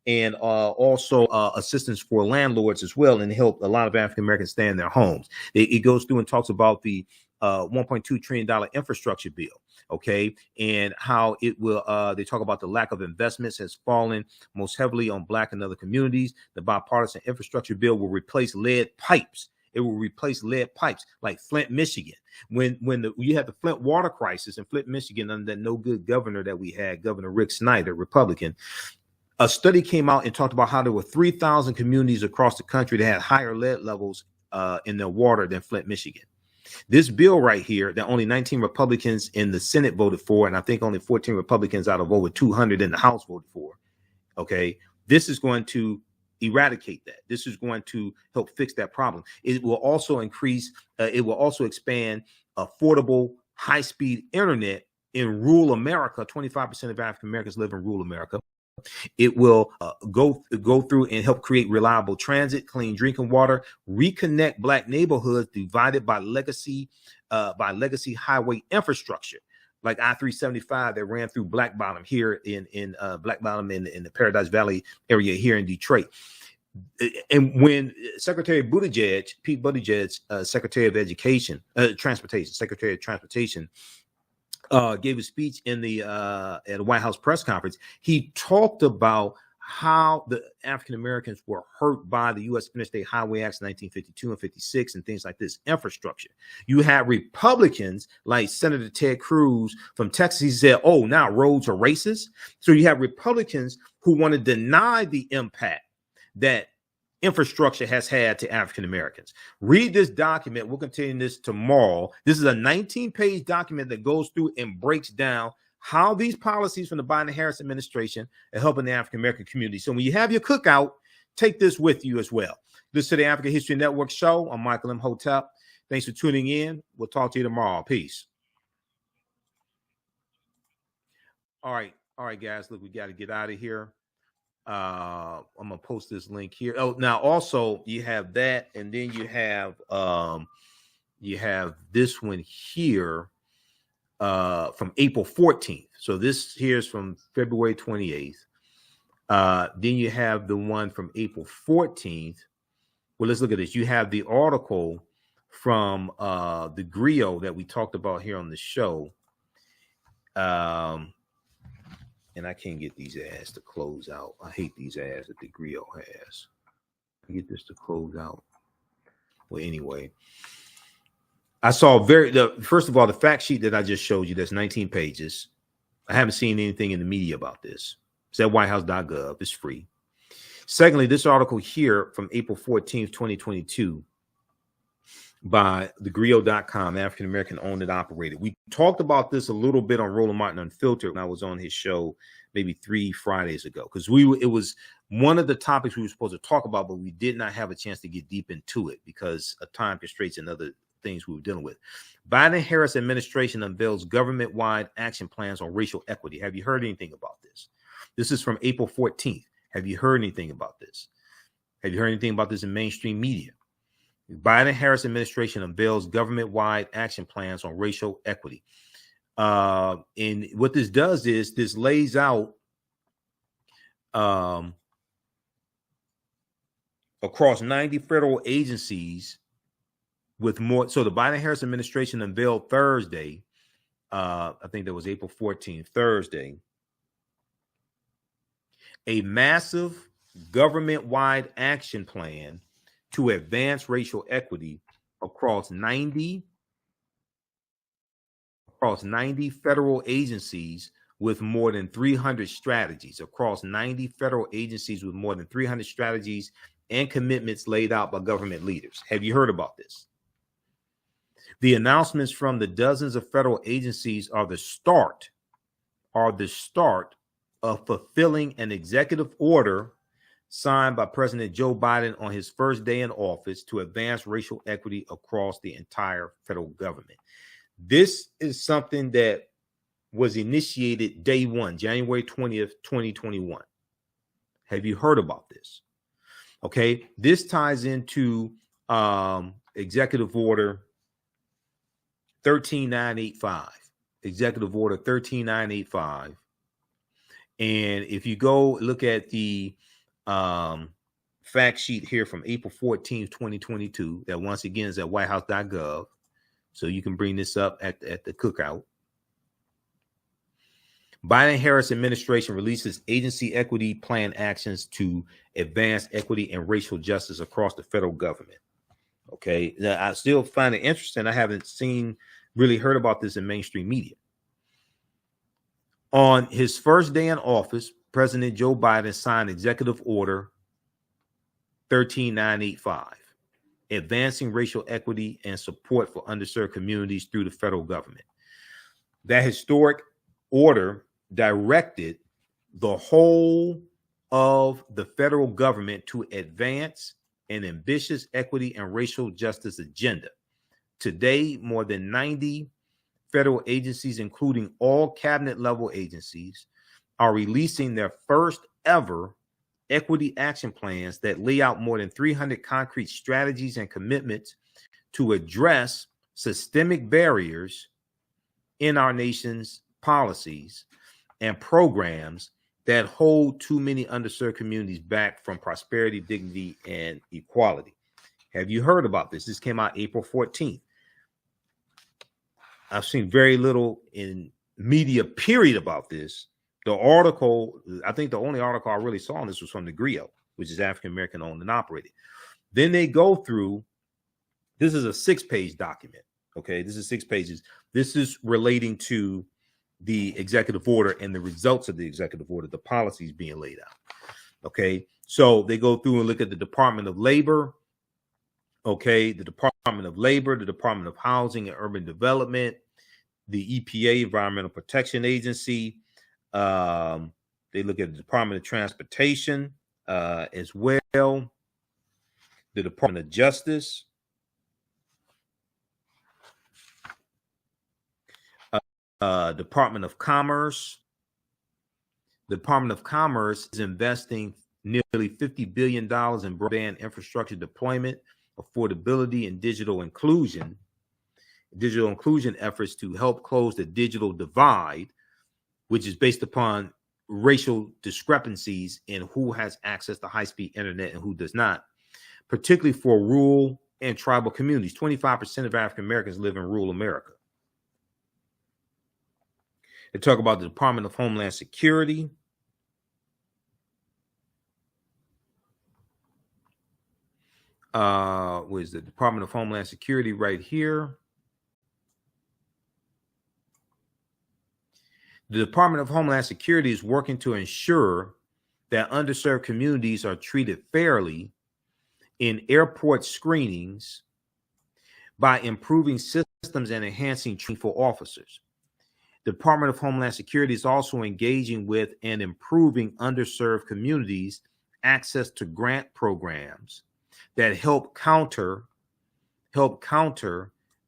and also assistance for landlords as well, and helped a lot of African Americans stay in their homes. It goes through and talks about the $1.2 trillion infrastructure bill. Okay, and how it will, they talk about the lack of investments has fallen most heavily on Black and other communities. The bipartisan infrastructure bill will replace lead pipes. It will replace lead pipes like Flint, Michigan. When you had the Flint water crisis in Flint, Michigan, under that no good governor that we had, Governor Rick Snyder, Republican, a study came out and talked about how there were 3,000 communities across the country that had higher lead levels in their water than Flint, Michigan. This bill right here that only 19 Republicans in the Senate voted for, and I think only 14 Republicans out of over 200 in the House voted for. Okay, this is going to eradicate that. This is going to help fix that problem. It will also expand affordable high-speed internet in rural America. 25% of African Americans live in rural America. It will go through and help create reliable transit, clean drinking water, reconnect Black neighborhoods divided by legacy highway infrastructure, like I-375 that ran through Black Bottom here in Black Bottom in the Paradise Valley area here in Detroit. And when Secretary Pete Buttigieg, Secretary of Transportation, gave a speech in the at a White House press conference, he talked about how the African Americans were hurt by the U.S. Interstate Highway Acts 1952 and 56 and things like this infrastructure. You had Republicans like Senator Ted Cruz from Texas. He said, "Oh, now roads are racist." So you have Republicans who want to deny the impact that infrastructure has had to African Americans. Read this document. We'll continue this tomorrow. This is a 19-page document that goes through and breaks down how these policies from the Biden-Harris administration are helping the African American community. So when you have your cookout, take this with you as well. This is the African History Network show. I'm Michael Imhotep. Thanks for tuning in. We'll talk to you tomorrow. Peace. All right, guys. Look, we got to get out of here. I'm gonna post this link here. Oh, now also you have that, and then you have this one here from April 14th. So this here is from February 28th. Then you have the one from April 14th. Well, let's look at this. You have the article from the Griot that we talked about here on the show. And I can't get these ads to close out. I hate these ads that the Griot has. Get this to close out. Well, anyway, I saw first of all, the fact sheet that I just showed you, that's 19 pages. I haven't seen anything in the media about this. It's at whitehouse.gov. It's free. Secondly, this article here from April 14th, 2022 by thegriot.com, African American owned and operated. We talked about this a little bit on Roland Martin Unfiltered when I was on his show maybe 3 Fridays ago, because it was one of the topics we were supposed to talk about, but we did not have a chance to get deep into it because of time constraints and other things we were dealing with. Biden-Harris administration unveils government-wide action plans on racial equity. Have you heard anything about this? This is from April 14th. Have you heard anything about this? Have you heard anything about this in mainstream media? Biden-Harris administration unveils government-wide action plans on racial equity. And what this does is this lays out across 90 federal agencies with more. So the Biden-Harris administration unveiled Thursday, I think that was April 14th, Thursday, a massive government-wide action plan to advance racial equity across 90 federal agencies with more than 300 strategies, across 90 federal agencies with more than 300 strategies and commitments laid out by government leaders. Have you heard about this? The announcements from the dozens of federal agencies are the start of fulfilling an executive order signed by President Joe Biden on his first day in office to advance racial equity across the entire federal government. This is something that was initiated day one, January 20th, 2021. Have you heard about this? Okay, this ties into Executive Order 13985. Executive Order 13985. And if you go look at the fact sheet here from April 14th, 2022, that once again is at whitehouse.gov. So you can bring this up at the cookout. Biden-Harris administration releases agency equity plan actions to advance equity and racial justice across the federal government. Okay. Now, I still find it interesting. I haven't really heard about this in mainstream media. On his first day in office, President Joe Biden signed Executive Order 13985, advancing racial equity and support for underserved communities through the federal government. That historic order directed the whole of the federal government to advance an ambitious equity and racial justice agenda. Today, more than 90 federal agencies, including all cabinet level agencies, are releasing their first ever equity action plans that lay out more than 300 concrete strategies and commitments to address systemic barriers in our nation's policies and programs that hold too many underserved communities back from prosperity, dignity, and equality. Have you heard about this? This came out April 14th. I've seen very little in media, period, about this. The article, I think the only article I really saw on this was from the GRIO, which is African American owned and operated. Then they go through, this is a 6-page document. Okay, this is 6 pages. This is relating to the executive order and the results of the executive order, the policies being laid out. Okay, so they go through and look at the Department of Labor. Okay, the Department of Labor, the Department of Housing and Urban Development, the EPA, Environmental Protection Agency. They look at the Department of Transportation as well, the Department of Justice, Department of Commerce. The Department of Commerce is investing nearly $50 billion in broadband infrastructure deployment, affordability, and digital inclusion efforts to help close the digital divide, which is based upon racial discrepancies in who has access to high-speed internet and who does not, particularly for rural and tribal communities. 25% of African Americans live in rural America. They talk about the Department of Homeland Security. What is the Department of Homeland Security right here? The Department of Homeland Security is working to ensure that underserved communities are treated fairly in airport screenings by improving systems and enhancing training for officers. The Department of Homeland Security is also engaging with and improving underserved communities' access to grant programs that help counter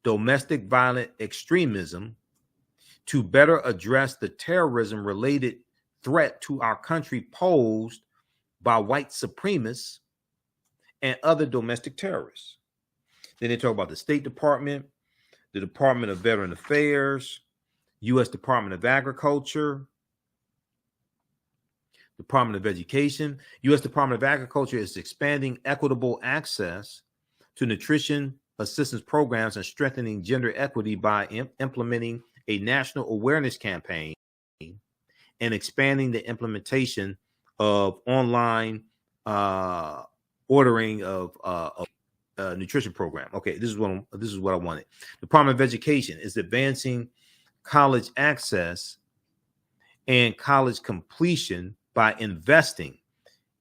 domestic violent extremism to better address the terrorism-related threat to our country posed by white supremacists and other domestic terrorists. Then they talk about the State Department, the Department of Veteran Affairs, U.S. Department of Agriculture, Department of Education. U.S. Department of Agriculture is expanding equitable access to nutrition assistance programs and strengthening gender equity by implementing a national awareness campaign and expanding the implementation of online ordering of nutrition program. Okay, this is what I wanted. Department of Education is advancing college access and college completion by investing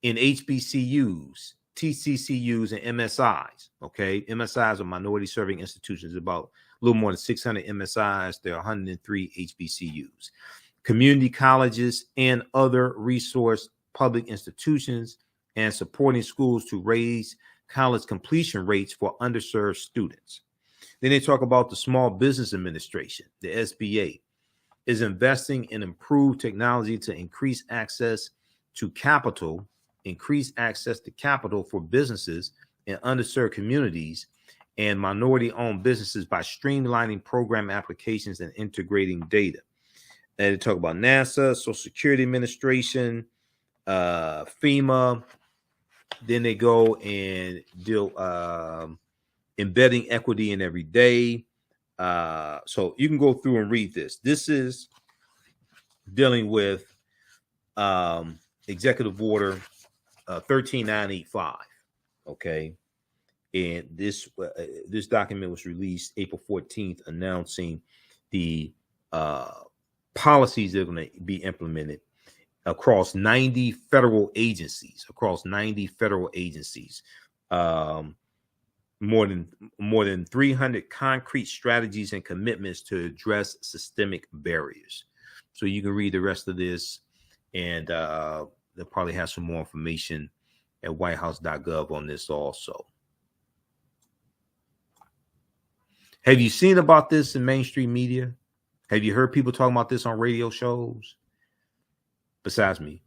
in HBCUs, TCCUs, and MSIs. Okay, MSIs are minority serving institutions. About a little more than 600 MSIs. There are 103 HBCUs. Community colleges and other resource public institutions, and supporting schools to raise college completion rates for underserved students. Then they talk about the Small Business Administration, the SBA, is investing in improved technology to increase access to capital for businesses in underserved communities and minority-owned businesses by streamlining program applications and integrating data. And they talk about NASA, Social Security Administration, FEMA. Then they go and deal embedding equity in every day, So you can go through and read this. This is dealing with Executive Order 13985. Okay. And this document was released April 14th, announcing the policies that are going to be implemented across 90 federal agencies. More than 300 concrete strategies and commitments to address systemic barriers. So you can read the rest of this, and they'll probably have some more information at whitehouse.gov on this also. Have you seen about this in mainstream media? Have you heard people talking about this on radio shows? Besides me,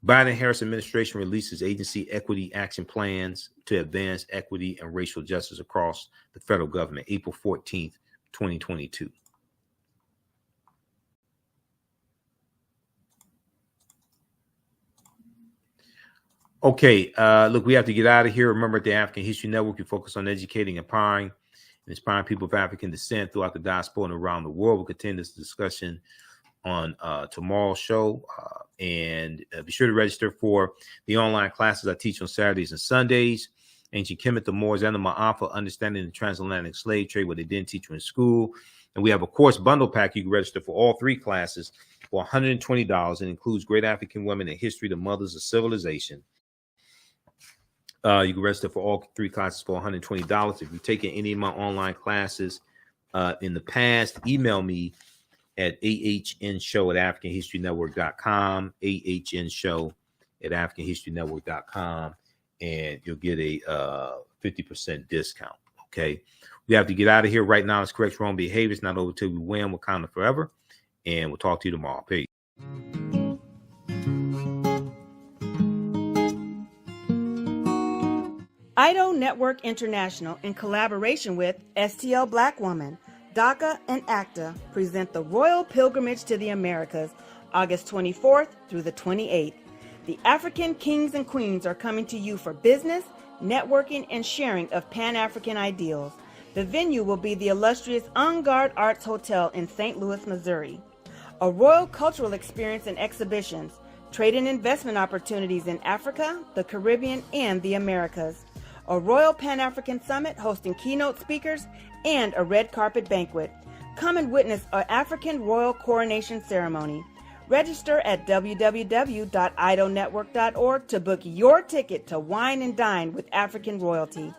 Biden-Harris administration releases agency equity action plans to advance equity and racial justice across the federal government, April 14th, 2022. Okay, look, we have to get out of here. Remember, at the African History Network, we focus on educating, empowering, and inspiring people of African descent throughout the diaspora and around the world. We'll continue this discussion on tomorrow's show. And be sure to register for the online classes I teach on Saturdays and Sundays. Ancient Kemet, the Moors, and the Maafa, understanding the transatlantic slave trade, what they didn't teach you in school. And we have a course bundle pack. You can register for all 3 classes for $120. It includes Great African Women in History, the Mothers of Civilization. You can register for all 3 classes for $120. If you've taken any of my online classes in the past, email me at AHNshow@AfricanHistoryNetwork.com, AHNshow@AfricanHistoryNetwork.com, and you'll get a 50% discount. Okay. We have to get out of here right now. It's correct wrong behaviors. Not over till we win. Wakanda forever. And we'll talk to you tomorrow. Peace. IDO Network International, in collaboration with STL Black Woman, DACA, and ACTA, present the Royal Pilgrimage to the Americas, August 24th through the 28th. The African kings and queens are coming to you for business, networking, and sharing of Pan-African ideals. The venue will be the illustrious En Garde Arts Hotel in St. Louis, Missouri. A royal cultural experience and exhibitions, trade and investment opportunities in Africa, the Caribbean, and the Americas. A Royal Pan-African Summit hosting keynote speakers, and a red carpet banquet. Come and witness an African royal coronation ceremony. Register at www.idonetwork.org to book your ticket to wine and dine with African royalty.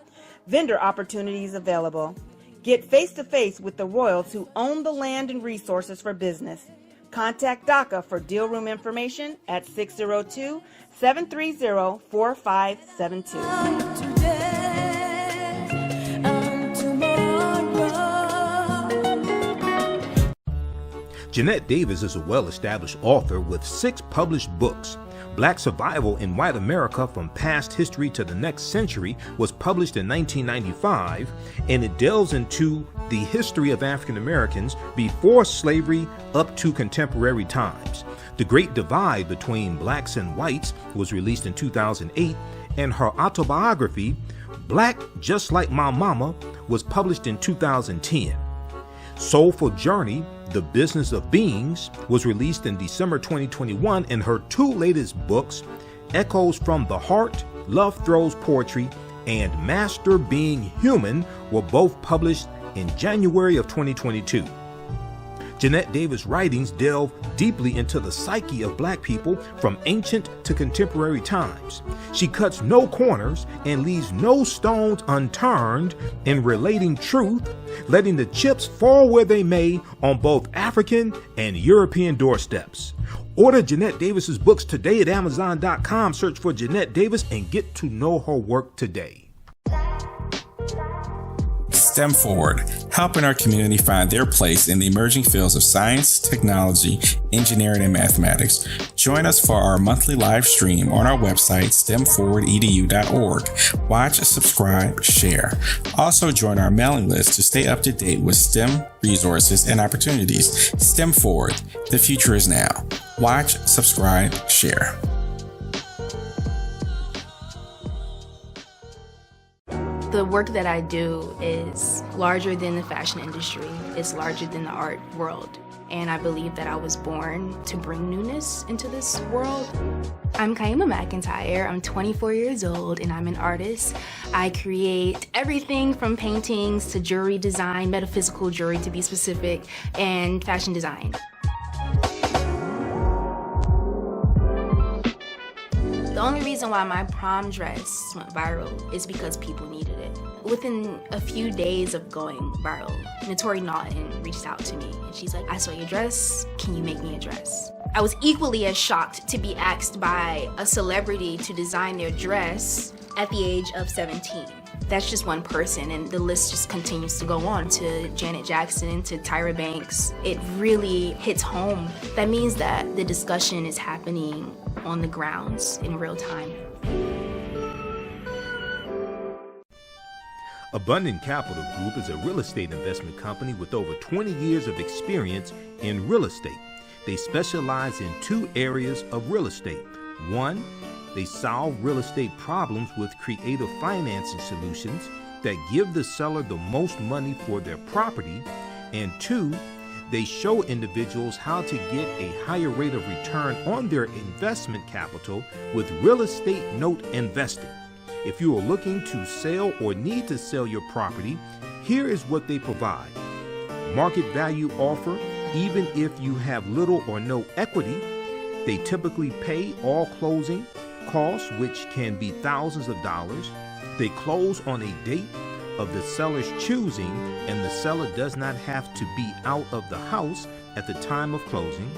Vendor opportunities available. Get face-to-face with the royals who own the land and resources for business. Contact DACA for deal room information at 602-730-4572. Jeanette Davis is a well-established author with 6 published books. Black Survival in White America from Past History to the Next Century was published in 1995, and it delves into the history of African Americans before slavery up to contemporary times. The Great Divide Between Blacks and Whites was released in 2008, and her autobiography, Black Just Like My Mama, was published in 2010. Soulful Journey, The Business of Beings, was released in December 2021, and her 2 latest books, Echoes from the Heart, Love Throws Poetry, and Master Being Human, were both published in January of 2022. Jeanette Davis' writings delve deeply into the psyche of Black people from ancient to contemporary times. She cuts no corners and leaves no stones unturned in relating truth, letting the chips fall where they may on both African and European doorsteps. Order Jeanette Davis's books today at Amazon.com. Search for Jeanette Davis and get to know her work today. STEM Forward, helping our community find their place in the emerging fields of science, technology, engineering, and mathematics. Join us for our monthly live stream on our website, stemforwardedu.org. Watch, subscribe, share. Also join our mailing list to stay up to date with STEM resources and opportunities. STEM Forward, the future is now. Watch, subscribe, share. The work that I do is larger than the fashion industry. It's larger than the art world. And I believe that I was born to bring newness into this world. I'm Kaima McIntyre. I'm 24 years old and I'm an artist. I create everything from paintings to jewelry design, metaphysical jewelry to be specific, and fashion design. The only reason why my prom dress went viral is because people needed it. Within a few days of going viral, Notori Naughton reached out to me and she's like, I saw your dress, can you make me a dress? I was equally as shocked to be asked by a celebrity to design their dress at the age of 17. That's just one person, and the list just continues to go on, to Janet Jackson, to Tyra Banks. It really hits home. That means that the discussion is happening on the grounds in real time. Abundant Capital Group is a real estate investment company with over 20 years of experience in real estate. They specialize in two areas of real estate. One, they solve real estate problems with creative financing solutions that give the seller the most money for their property. And two, they show individuals how to get a higher rate of return on their investment capital with real estate note investing. If you are looking to sell or need to sell your property, here is what they provide. Market value offer, even if you have little or no equity. They typically pay all closing costs, which can be thousands of dollars. They close on a date of the seller's choosing, and the seller does not have to be out of the house at the time of closing.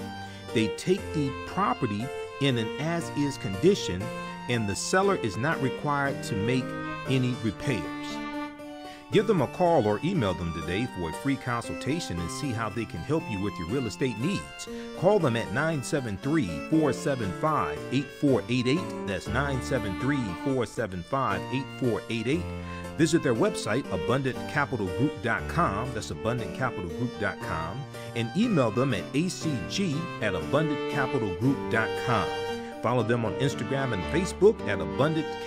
They take the property in an as-is condition, and the seller is not required to make any repairs. Give them a call or email them today for a free consultation and see how they can help you with your real estate needs. Call them at 973-475-8488. That's 973-475-8488. Visit their website, abundantcapitalgroup.com. That's abundantcapitalgroup.com. And email them at acg@abundantcapitalgroup.com. Follow them on Instagram and Facebook at Abundant Capital.